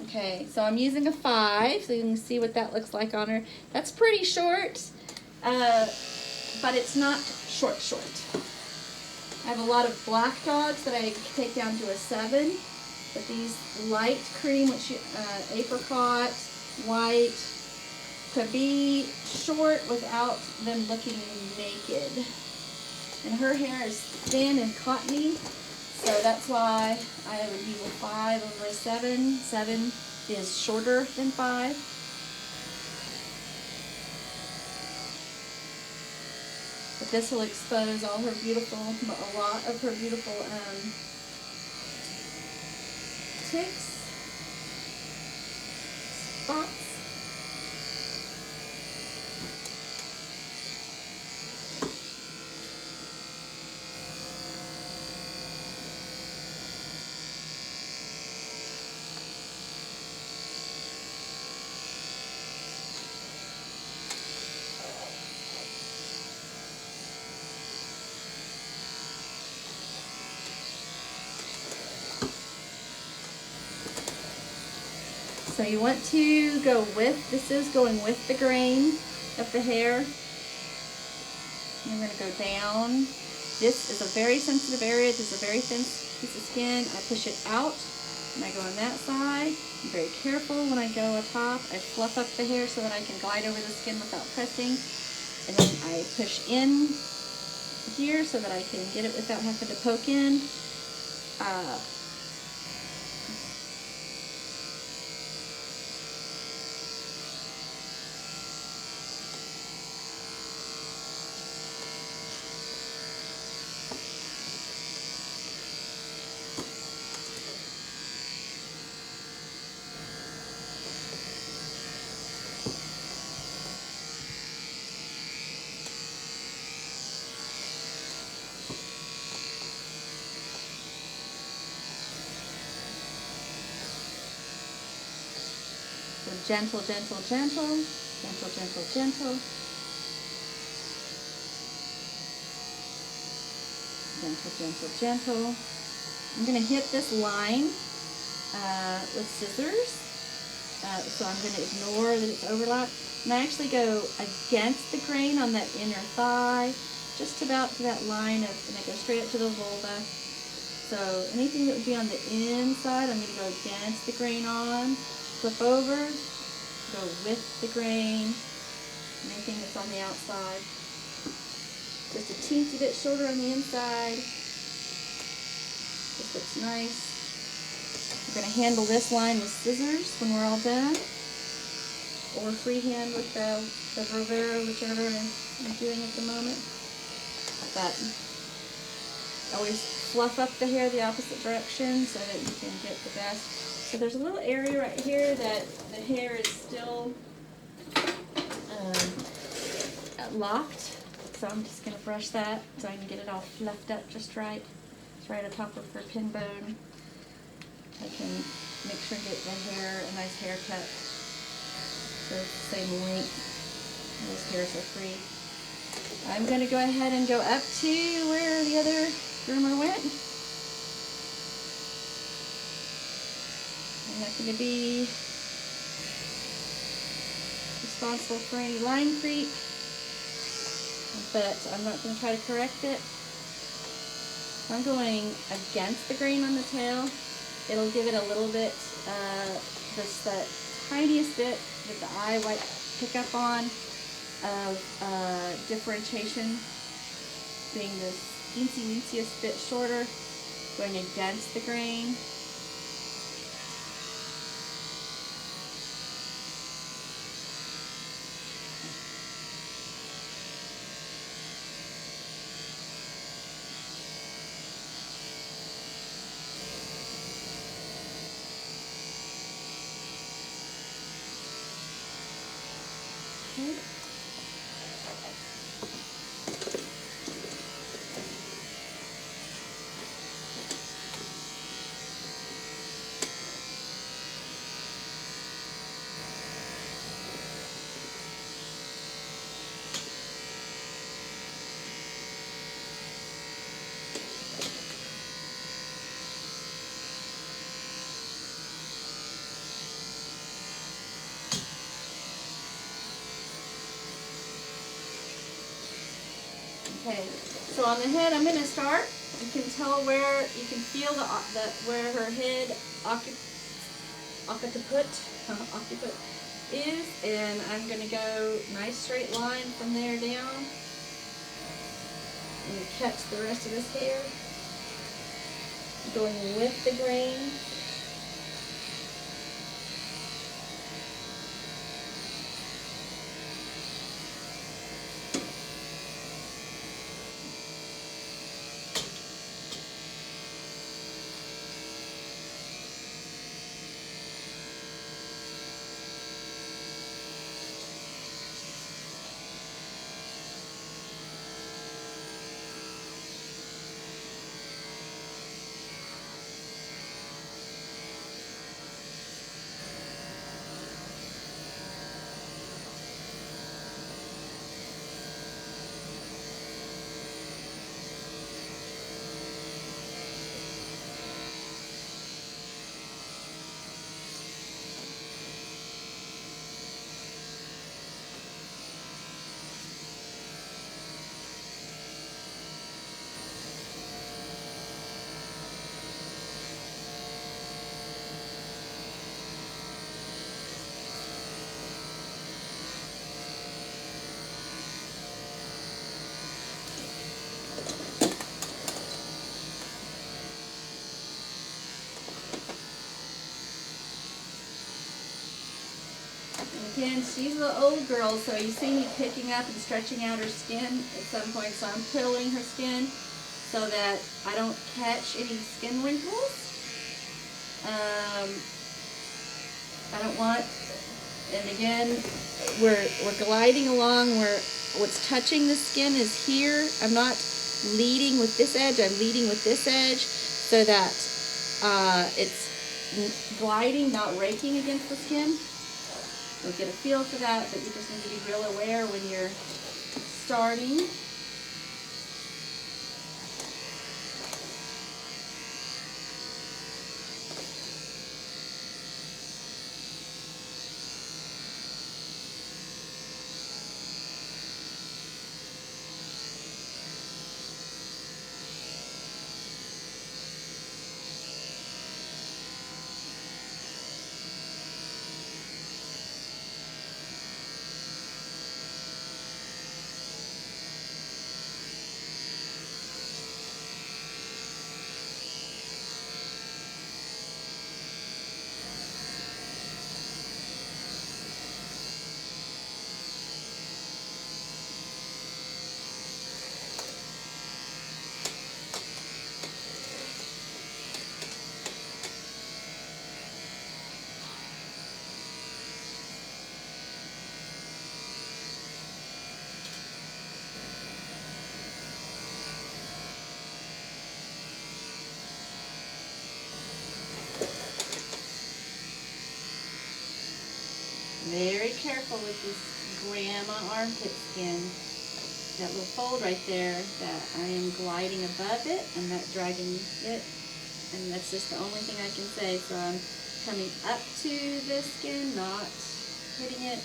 Okay, so I'm using a 5, so you can see what that looks like on her. That's pretty short, but it's not short. I have a lot of black dogs that I take down to a 7, but these light cream, which apricot, white, could be short without them looking naked. And her hair is thin and cottony, so that's why I would use a 5 over a 7. 7 is shorter than 5. But this will expose all her beautiful, a lot of her beautiful ticks, spots. So you want to go with, this is going with the grain of the hair. I'm going to go down. This is a very sensitive area. This is a very thin piece of skin. I push it out and I go on that side. I'm very careful when I go atop. I fluff up the hair so that I can glide over the skin without pressing. And then I push in here so that I can get it without having to poke in. So gentle, gentle, gentle, gentle, gentle, gentle. Gentle, gentle, gentle. I'm going to hit this line with scissors. So I'm going to ignore that it's overlapped. And I actually go against the grain on that inner thigh, just about to that line of, and I go straight up to the vulva. So anything that would be on the inside, I'm going to go against the grain on, flip over, go with the grain, and anything that's on the outside. Just a teensy bit shorter on the inside. This looks nice. We're going to handle this line with scissors when we're all done, or freehand with the Rovera, whichever I'm doing at the moment. But always fluff up the hair the opposite direction so that you can get the best. So there's a little area right here that the hair is still locked. So I'm just going to brush that so I can get it all fluffed up just right. It's right on top of her pin bone. I can make sure to get the hair, a nice haircut, so it's the same length. Those hairs are free. I'm going to go ahead and go up to where the other groomer went. I'm not going to be responsible for any line creep, but I'm not going to try to correct it. I'm going against the grain on the tail. It'll give it a little bit, just the tiniest bit that the eye might pick up on of differentiation, being the teensy-weetsiest bit shorter, going against the grain. Okay. Okay, so on the head, I'm going to start. You can tell where, you can feel where her head occiput is, and I'm going to go nice straight line from there down and catch the rest of this hair, going with the grain. Again, she's an old girl, so you see me picking up and stretching out her skin at some point. So I'm pulling her skin so that I don't catch any skin wrinkles. I don't want, and again, we're gliding along where what's touching the skin is here. I'm not leading with this edge, I'm leading with this edge so that it's gliding, not raking against the skin. you'll get a feel for that, but you just need to be real aware when you're starting. Very careful with this grandma armpit skin. That little fold right there, that I am gliding above it, I'm not dragging it, and that's just the only thing I can say. So I'm coming up to the skin, not hitting it.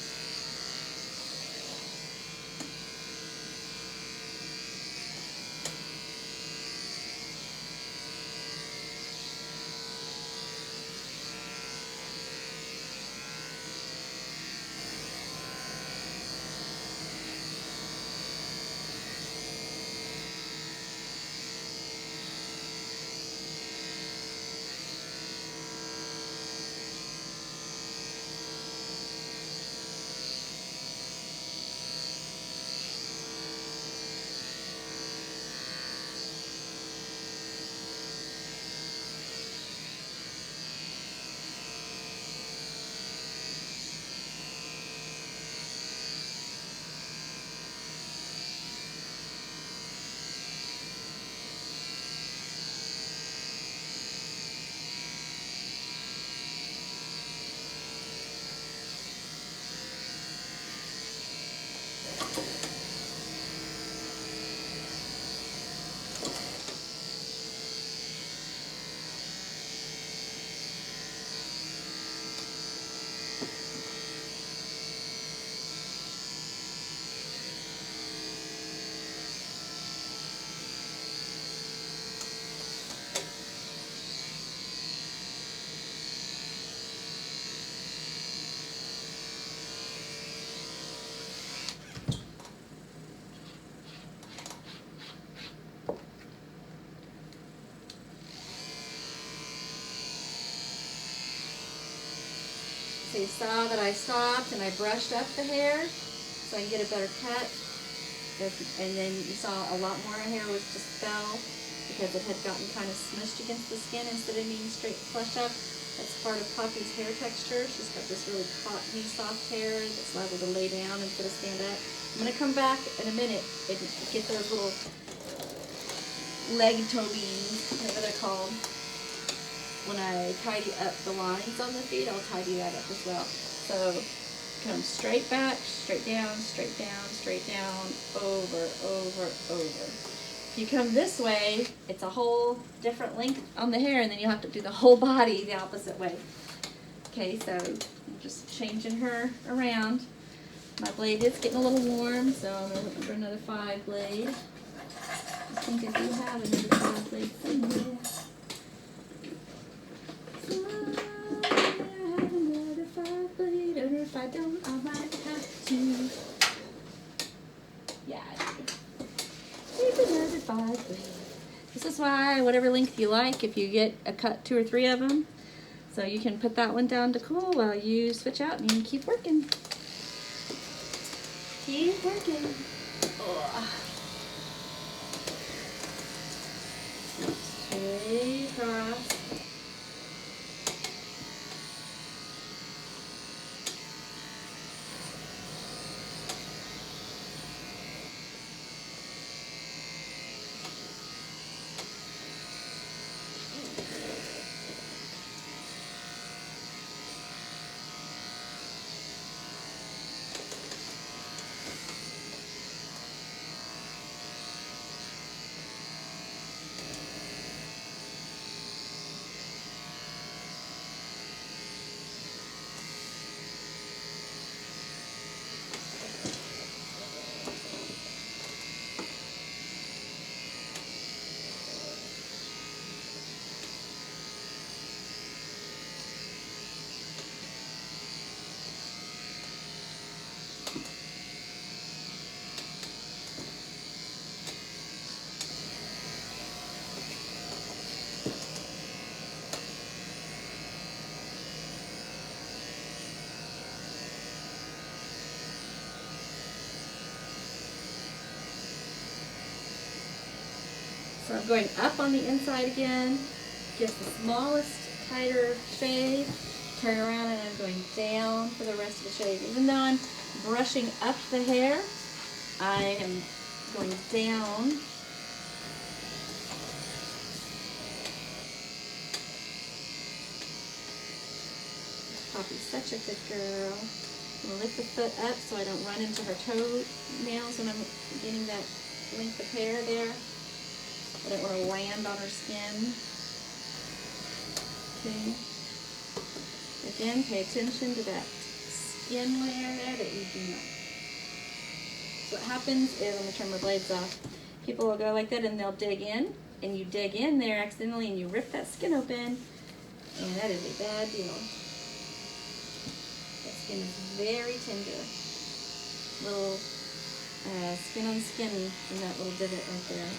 So you saw that I stopped and I brushed up the hair so I can get a better cut. And then you saw a lot more hair was just fell because it had gotten kind of smushed against the skin instead of being straight flush up. That's part of Poppy's hair texture. She's got this really cottony, soft hair that's liable to lay down instead of stand up. I'm going to come back in a minute and get those little leg tobies, whatever they're called. When I tidy up the lines on the feet, I'll tidy that up as well. So come straight back, straight down, straight down, straight down, over, over, over. If you come this way, it's a whole different length on the hair, and then you'll have to do the whole body the opposite way. Okay, so I'm just changing her around. My blade is getting a little warm, so I'm going to look for another 5 blade. I think I do have another 5 blade somewhere. If I don't, I might have to. Yeah, I do. Keep another 5 blade. This is why, whatever length you like, if you get a cut 2 or 3 of them, so you can put that one down to cool while you switch out and you keep working. Keep working. Ugh. Straight across. So I'm going up on the inside again, get the smallest, tighter shave, turn around, and I'm going down for the rest of the shave. Even though I'm brushing up the hair, I am going down. Poppy's such a good girl. I'm going to lift the foot up so I don't run into her toenails when I'm getting that length of hair there. I don't want to land on her skin. Okay. Again, pay attention to that skin layer there that you do not. So what happens is, I'm going to turn my blades off, people will go like that and they'll dig in, and you dig in there accidentally and you rip that skin open, and that is a bad deal. That skin is very tender. Little skin on skin in that little divot right there.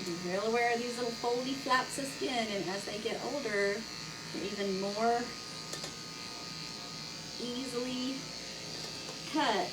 Be real aware of these little foldy flaps of skin, and as they get older, they're even more easily cut.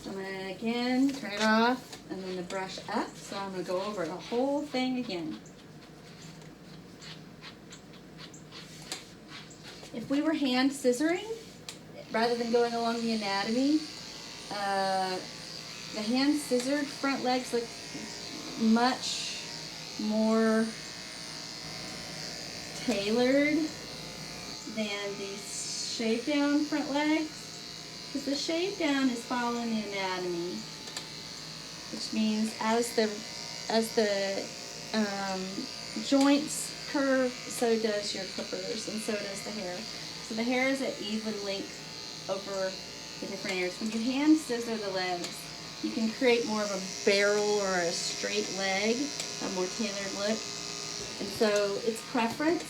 So I'm going to again turn it off and then the brush up. So I'm going to go over the whole thing again. If we were hand scissoring, rather than going along the anatomy, the hand scissored front legs look much more tailored than the shave down front legs, because the shave down is following the anatomy, which means as the joints curve, so does your clippers, and so does the hair. So the hair is at even length over the different areas. When you hand scissor the legs, you can create more of a barrel or a straight leg, a more tailored look. And so it's preference.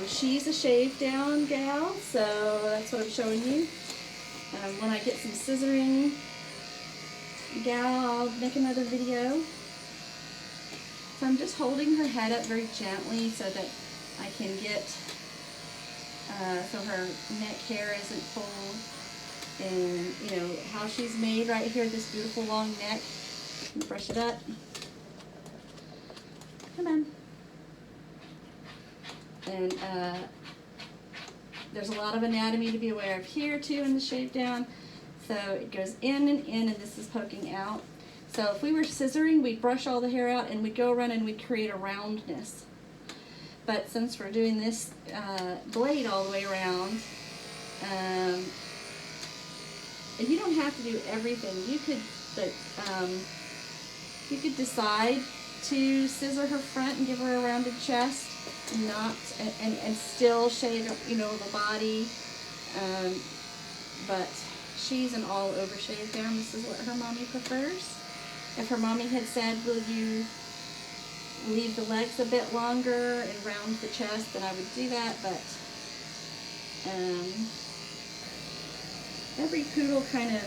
She's a shave down gal, so that's what I'm showing you. When I get some scissoring gal, I'll make another video. So I'm just holding her head up very gently so that I can get, so her neck hair isn't pulled. And you know how she's made right here, this beautiful long neck. Brush it up. Come on. And there's a lot of anatomy to be aware of here too in the shave down. So it goes in, and this is poking out. So if we were scissoring, we'd brush all the hair out and we'd go around and we'd create a roundness. But since we're doing this blade all the way around, and you don't have to do everything. You could decide to scissor her front and give her a rounded chest, and still shave, you know, the body. But she's an all over shave down. This is what her mommy prefers. If her mommy had said, will you leave the legs a bit longer and round the chest, then I would do that. But every poodle kind of,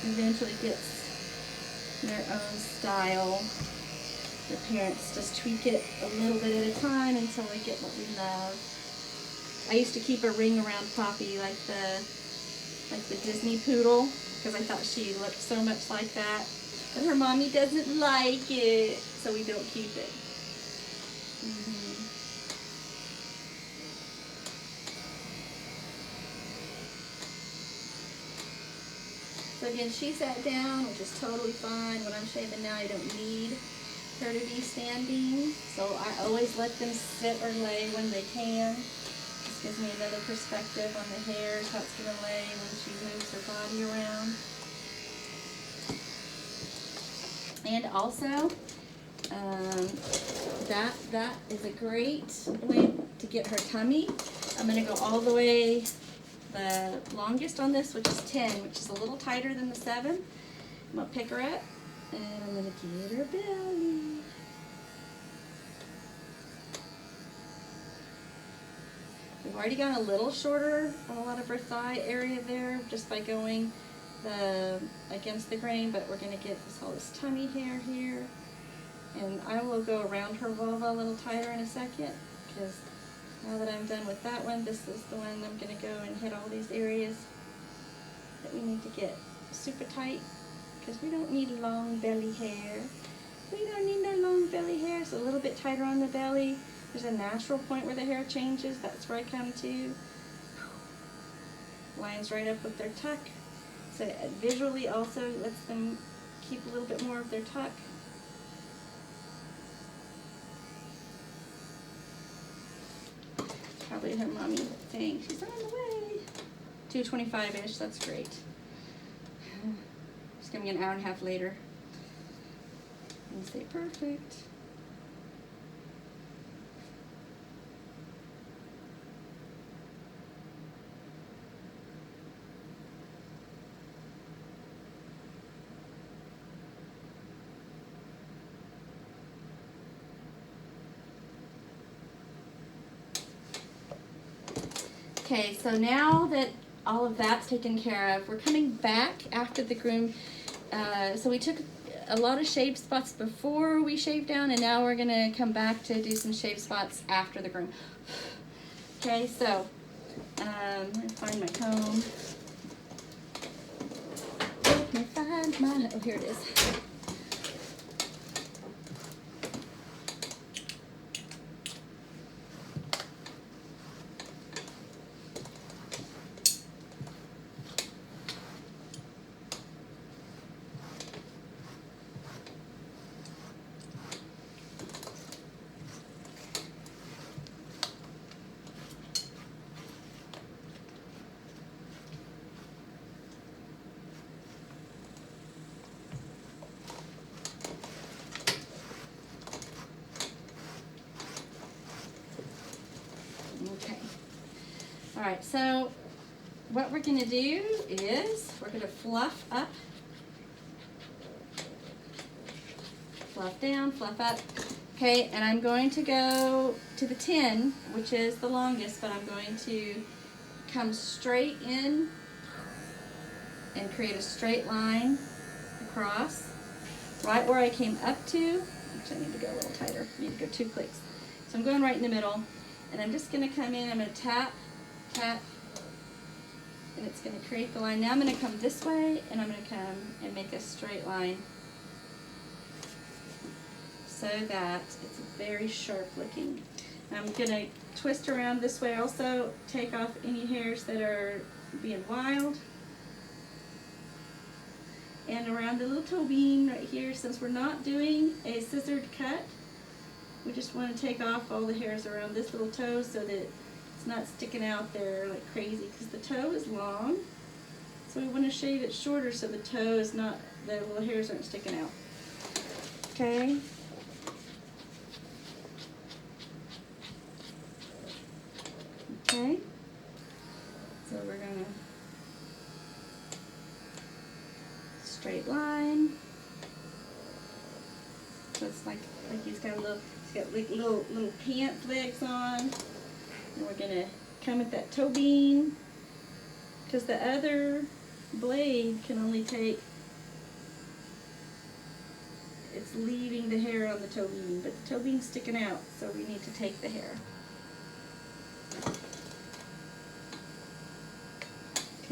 eventually gets their own style. Their parents just tweak it a little bit at a time until we get what we love. I used to keep a ring around Poppy like the Disney poodle, because I thought she looked so much like that. But her mommy doesn't like it, so we don't keep it. So again, she sat down, which is totally fine. When I'm shaving now, I don't need her to be standing. So I always let them sit or lay when they can. This gives me another perspective on the hairs, how it's going to lay when she moves her body around. And also, that is a great way to get her tummy. I'm going to go all the way, the longest on this, which is 10, which is a little tighter than the 7. I'm going to pick her up, and I'm going to get her belly. We've already gone a little shorter on a lot of her thigh area there, just by going against the grain, but we're going to get all this tummy hair here. And I will go around her vulva a little tighter in a second, because now that I'm done with that one, this is the one I'm going to go and hit all these areas that we need to get super tight, because we don't need long belly hair. We don't need no long belly hair, so a little bit tighter on the belly. There's a natural point where the hair changes. That's where I come to. Lines right up with their tuck. So it visually also lets them keep a little bit more of their tuck. Probably her mommy saying she's on the way. 2:25-ish, that's great. It's gonna be an hour and a half later. And say perfect. Okay, so now that all of that's taken care of, we're coming back after the groom. So we took a lot of shave spots before we shaved down, and now we're gonna come back to do some shave spots after the groom. Okay, so I'm gonna find my comb. Let me find my, oh, here it is. All right, so what we're gonna do is we're gonna fluff up, fluff down, fluff up. Okay, and I'm going to go to the 10, which is the longest, but I'm going to come straight in and create a straight line across, right where I came up to. Actually, I need to go a little tighter. I need to go 2 clicks. So I'm going right in the middle, and I'm just gonna come in, I'm gonna tap, tap, and it's gonna create the line. Now I'm gonna come this way, and I'm gonna come and make a straight line so that it's very sharp looking. I'm gonna twist around this way also, take off any hairs that are being wild. And around the little toe bean right here, since we're not doing a scissored cut, we just want to take off all the hairs around this little toe so that it's not sticking out there like crazy, because the toe is long. So we want to shave it shorter so the toe is not, the little hairs aren't sticking out. Okay. Okay. So we're gonna straight line. So it's like he's got like little pant legs on. And we're gonna come at that toe bean, because the other blade can only take, it's leaving the hair on the toe bean, but the toe bean's sticking out, so we need to take the hair.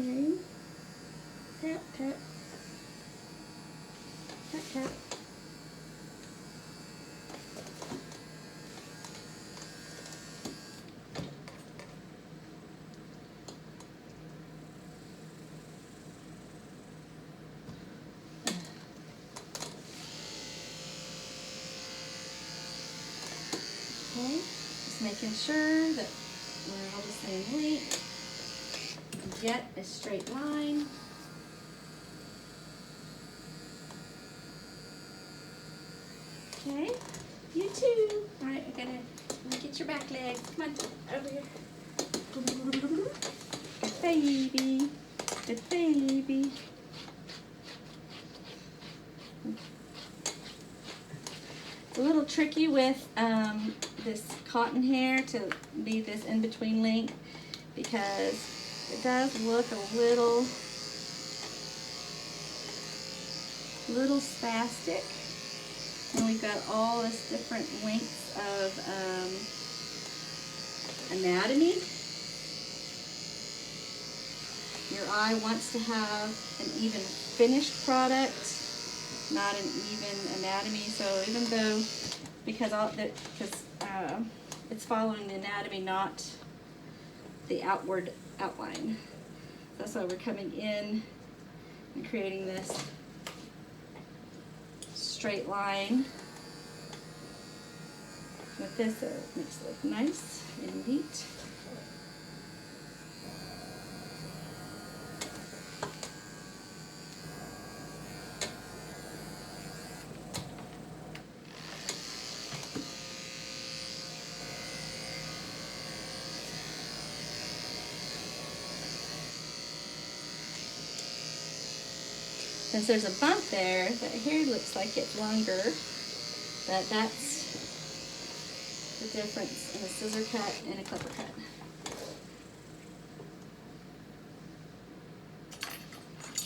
Okay. Tap, tap. Tap, tap. Okay, just making sure that we're all the same length. Get a straight line. Okay, you too. All right, I'm gonna get your back leg. Come on, over here. Good baby. Good baby. It's a little tricky with this cotton hair to be this in-between length, because it does look a little spastic. And we've got all this different lengths of anatomy. Your eye wants to have an even finished product, not an even anatomy. So even though, because it's following the anatomy, not the outward outline. That's why we're coming in and creating this straight line with this, so it makes it look nice and neat. Since there's a bump there, that hair looks like it's longer, but that's the difference in a scissor cut and a clipper cut.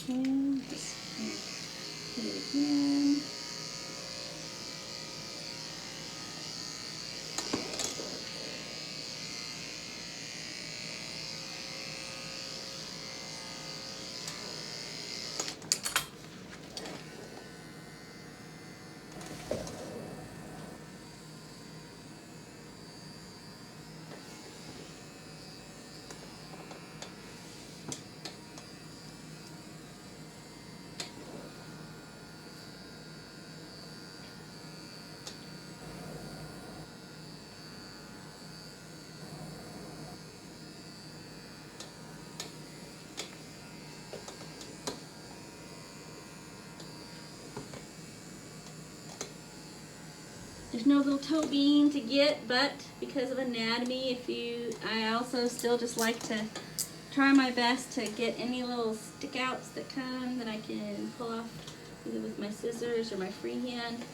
Okay, just hit it again. There's no little toe bean to get, but because of anatomy, I also still just like to try my best to get any little stick outs that come that I can pull off either with my scissors or my freehand.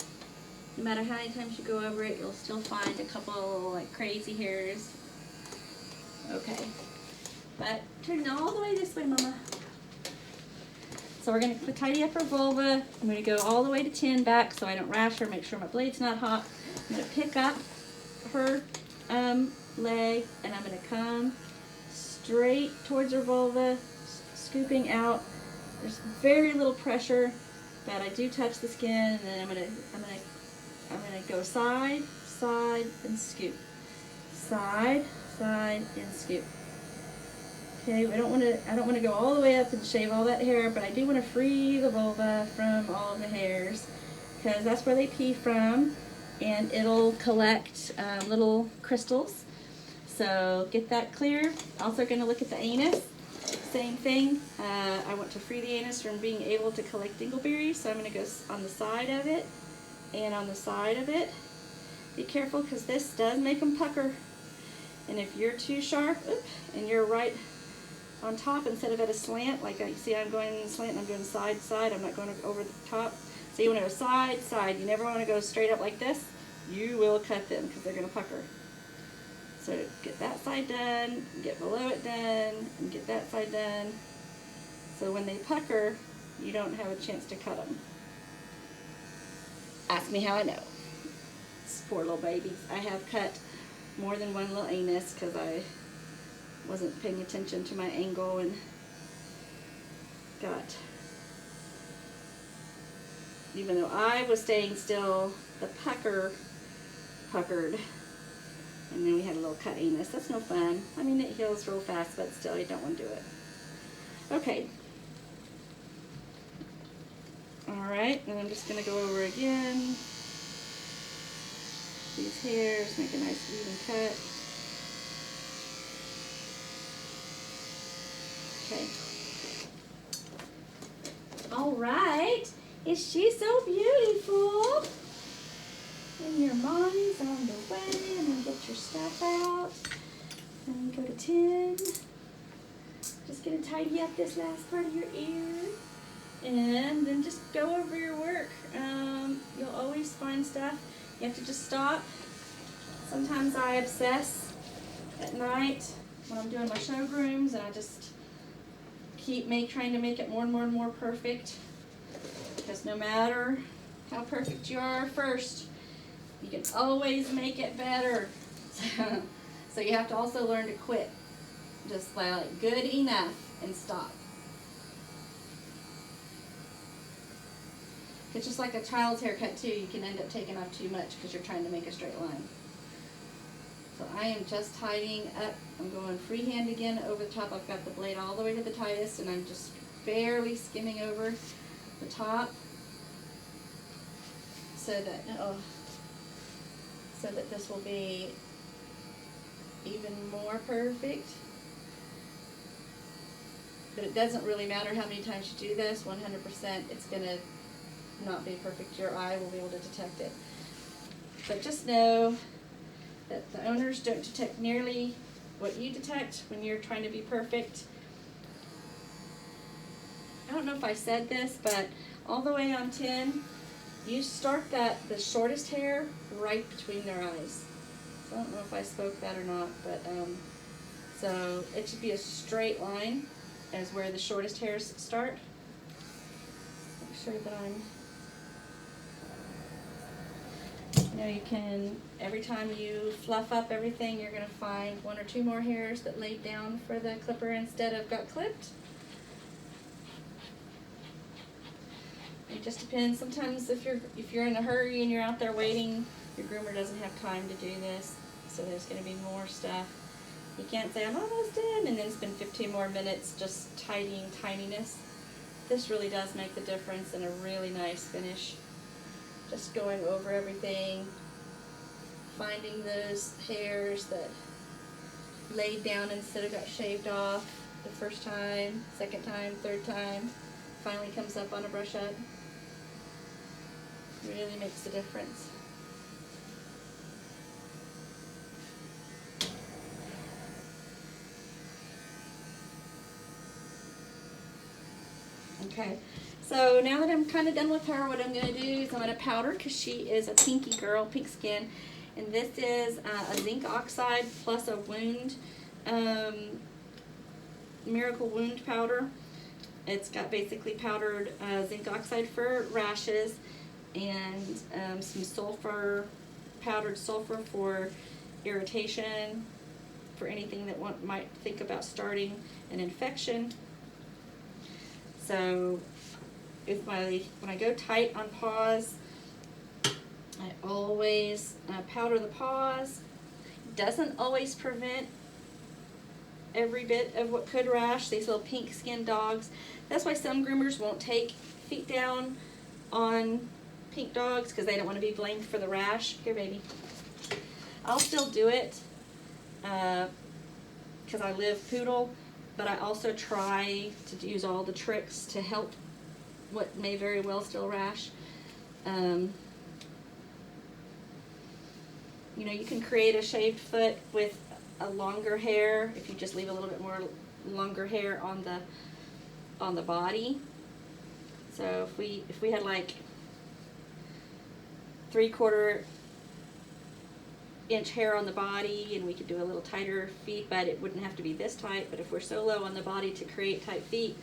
No matter how many times you go over it, you'll still find a couple like crazy hairs. Okay, but turn it all the way this way, Mama. So we're going to tidy up her vulva. I'm going to go all the way to 10 back so I don't rash her, make sure my blade's not hot. I'm going to pick up her leg and I'm going to come straight towards her vulva, scooping out. There's very little pressure, but I do touch the skin, and then I'm going to go side, side, and scoop. Side, side, and scoop. Okay, I don't want to go all the way up and shave all that hair, but I do want to free the vulva from all of the hairs because that's where they pee from, and it'll collect little crystals. So get that clear. Also going to look at the anus. Same thing. I want to free the anus from being able to collect dingleberries, so I'm going to go on the side of it and on the side of it. Be careful because this does make them pucker. And if you're too sharp, and you're right on top instead of at a slant, like you see I'm going in the slant and I'm doing side, side, I'm not going over the top. So you want to go side, side. You never want to go straight up like this. You will cut them because they're going to pucker. So get that side done, get below it done, and get that side done. So when they pucker, you don't have a chance to cut them. Ask me how I know. These poor little babies. I have cut more than one little anus because I wasn't paying attention to my angle and got, even though I was staying still, the puckered, and then we had a little cut anus. That's no fun. I mean, it heals real fast, but still you don't want to do it. Okay. Alright, and I'm just going to go over again these hairs, make a nice even cut. Okay. Alright, is she so beautiful? And your mommy's on the way, and then get your stuff out. And go to 10. Just gonna tidy up this last part of your ear. And then just go over your work. You'll always find stuff. You have to just stop. Sometimes I obsess at night when I'm doing my showrooms, and I just keep trying to make it more and more and more perfect. Because no matter how perfect you are first, you can always make it better. So you have to also learn to quit. Just like good enough and stop. It's just like a child's haircut too. You can end up taking off too much because you're trying to make a straight line. So I am just tidying up. I'm going freehand again over the top. I've got the blade all the way to the tightest, and I'm just barely skimming over the top so that this will be even more perfect. But it doesn't really matter how many times you do this. 100%, it's going to not be perfect. Your eye will be able to detect it. But just know that the owners don't detect nearly what you detect when you're trying to be perfect. I don't know if I said this, but all the way on 10, you start the shortest hair right between their eyes. So I don't know if I spoke that or not, but so it should be a straight line as where the shortest hairs start. Make sure that you can, every time you fluff up everything, you're going to find 1 or 2 more hairs that laid down for the clipper instead of got clipped. It just depends. Sometimes if you're in a hurry and you're out there waiting, your groomer doesn't have time to do this, so there's going to be more stuff. You can't say, I'm almost done, and then spend 15 more minutes just tidying tininess. This really does make the difference in a really nice finish. Just going over everything, finding those hairs that laid down instead of got shaved off the first time, second time, third time, finally comes up on a brush up. Really makes a difference. Okay, so now that I'm kind of done with her, what I'm going to do is I'm going to powder, because she is a pinky girl, pink skin. And this is a zinc oxide plus a wound, miracle wound powder. It's got basically powdered zinc oxide for rashes, and some sulfur, powdered sulfur for irritation, for anything that one might think about starting an infection. So when I go tight on paws, I always powder the paws. Doesn't always prevent every bit of what could rash. These little pink skinned dogs. That's why some groomers won't take feet down on pink dogs, because they don't want to be blamed for the rash. Here, baby. I'll still do it because I live Poodle, but I also try to use all the tricks to help what may very well still rash. You know, you can create a shaved foot with a longer hair if you just leave a little bit more longer hair on the body. So if we had like 3/4 inch hair on the body, and we could do a little tighter feet, but it wouldn't have to be this tight. But if we're so low on the body to create tight feet,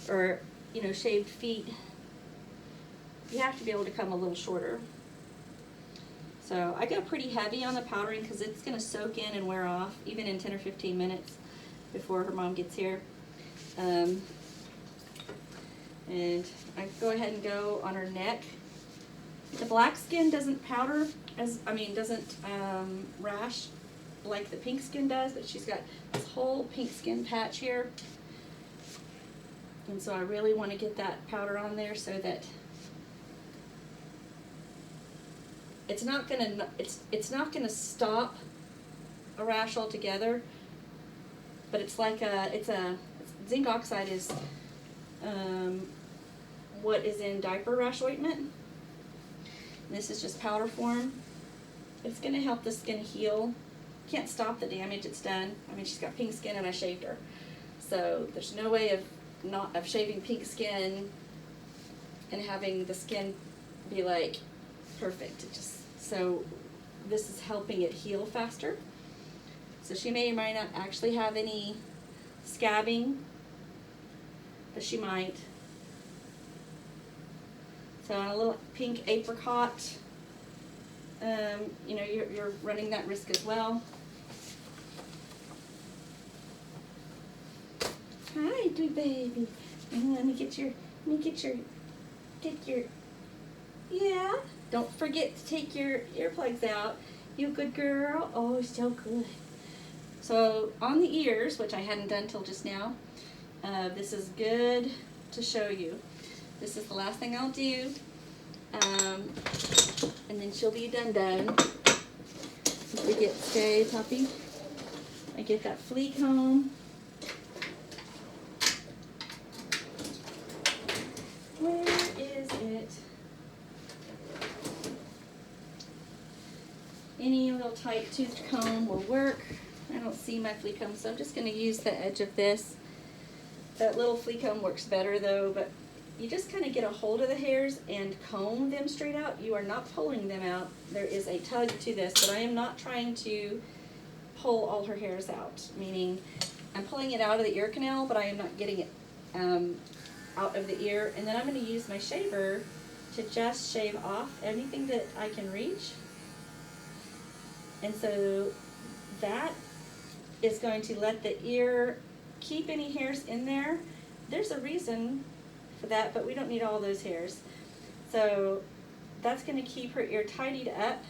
or, you know, shaved feet, you have to be able to come a little shorter. So I go pretty heavy on the powdering because it's going to soak in and wear off even in 10 or 15 minutes before her mom gets here. And I go ahead and go on her neck. The black skin doesn't powder doesn't rash like the pink skin does, but she's got this whole pink skin patch here. And so I really want to get that powder on there so that it's not gonna stop a rash altogether, but it's like zinc oxide is what is in diaper rash ointment. And this is just powder form. It's gonna help the skin heal. Can't stop the damage, it's done. I mean, she's got pink skin and I shaved her, so there's no way of shaving pink skin and having the skin be like perfect. So this is helping it heal faster. So she may or might not actually have any scabbing, but she might. So on a little pink apricot, you know, you're running that risk as well. Hi, do baby. Let me get your, yeah. Don't forget to take your earplugs out. You a good girl? Oh, so good. So on the ears, which I hadn't done till just now, this is good to show you. This is the last thing I'll do, and then she'll be done. If we get, stay, puppy, I get that flea comb. Where is it? Any little tight toothed comb will work. I don't see my flea comb, so I'm just going to use the edge of this. That little flea comb works better though, but you just kind of get a hold of the hairs and comb them straight out. You are not pulling them out. There is a tug to this, but I am not trying to pull all her hairs out, meaning I'm pulling it out of the ear canal, but I am not getting it out of the ear. And then I'm going to use my shaver to just shave off anything that I can reach. And so that is going to let the ear keep any hairs in there. There's a reason for that, but we don't need all those hairs. So that's going to keep her ear tidied up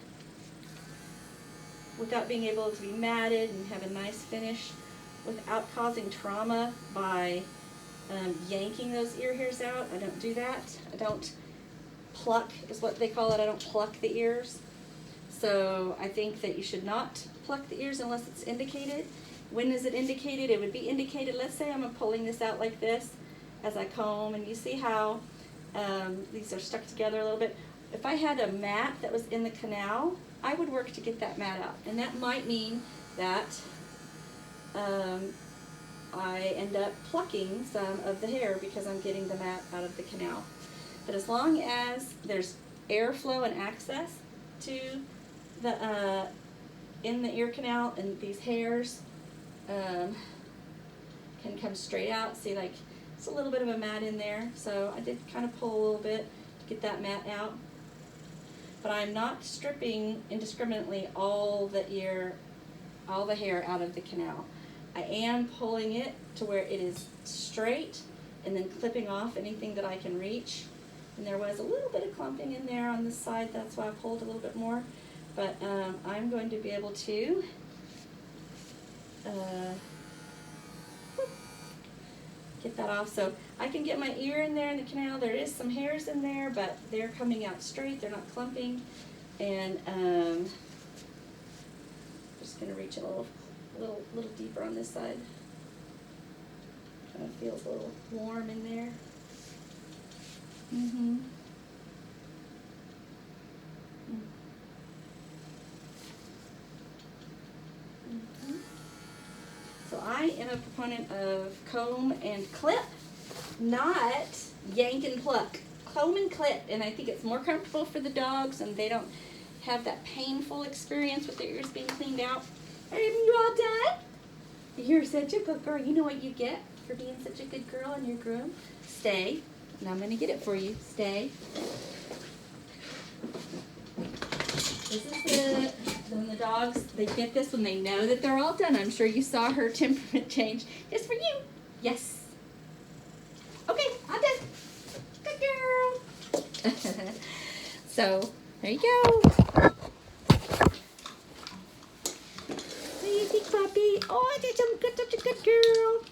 without being able to be matted and have a nice finish, without causing trauma by yanking those ear hairs out. I don't do that. I don't pluck, is what they call it. I don't pluck the ears. So I think that you should not pluck the ears unless it's indicated. When is it indicated? It would be indicated, let's say I'm pulling this out like this as I comb, and you see how these are stuck together a little bit. If I had a mat that was in the canal, I would work to get that mat out. And that might mean that I end up plucking some of the hair because I'm getting the mat out of the canal. But as long as there's airflow and access to the in the ear canal, and these hairs can come straight out. See, like, it's a little bit of a mat in there, so I did kind of pull a little bit to get that mat out. But I'm not stripping indiscriminately all the hair out of the canal. I am pulling it to where it is straight and then clipping off anything that I can reach. And there was a little bit of clumping in there on this side, that's why I pulled a little bit more. But I'm going to be able to get that off. So I can get my ear in there in the canal. There is some hairs in there, but they're coming out straight. They're not clumping. And just going to reach a little deeper on this side. Kind of feels a little warm in there. Mm-hmm. So I am a proponent of comb and clip, not yank and pluck. Comb and clip, and I think it's more comfortable for the dogs, and they don't have that painful experience with their ears being cleaned out. Are you all done? You're such a good girl. You know what you get for being such a good girl and your groom? Stay. And I'm going to get it for you. Stay. This is it. When the dogs, they get this when they know that they're all done. I'm sure you saw her temperament change. Just for you. Yes. Okay, I'm done. Good girl. So, there you go. Easy puppy. Oh, I did such a good girl.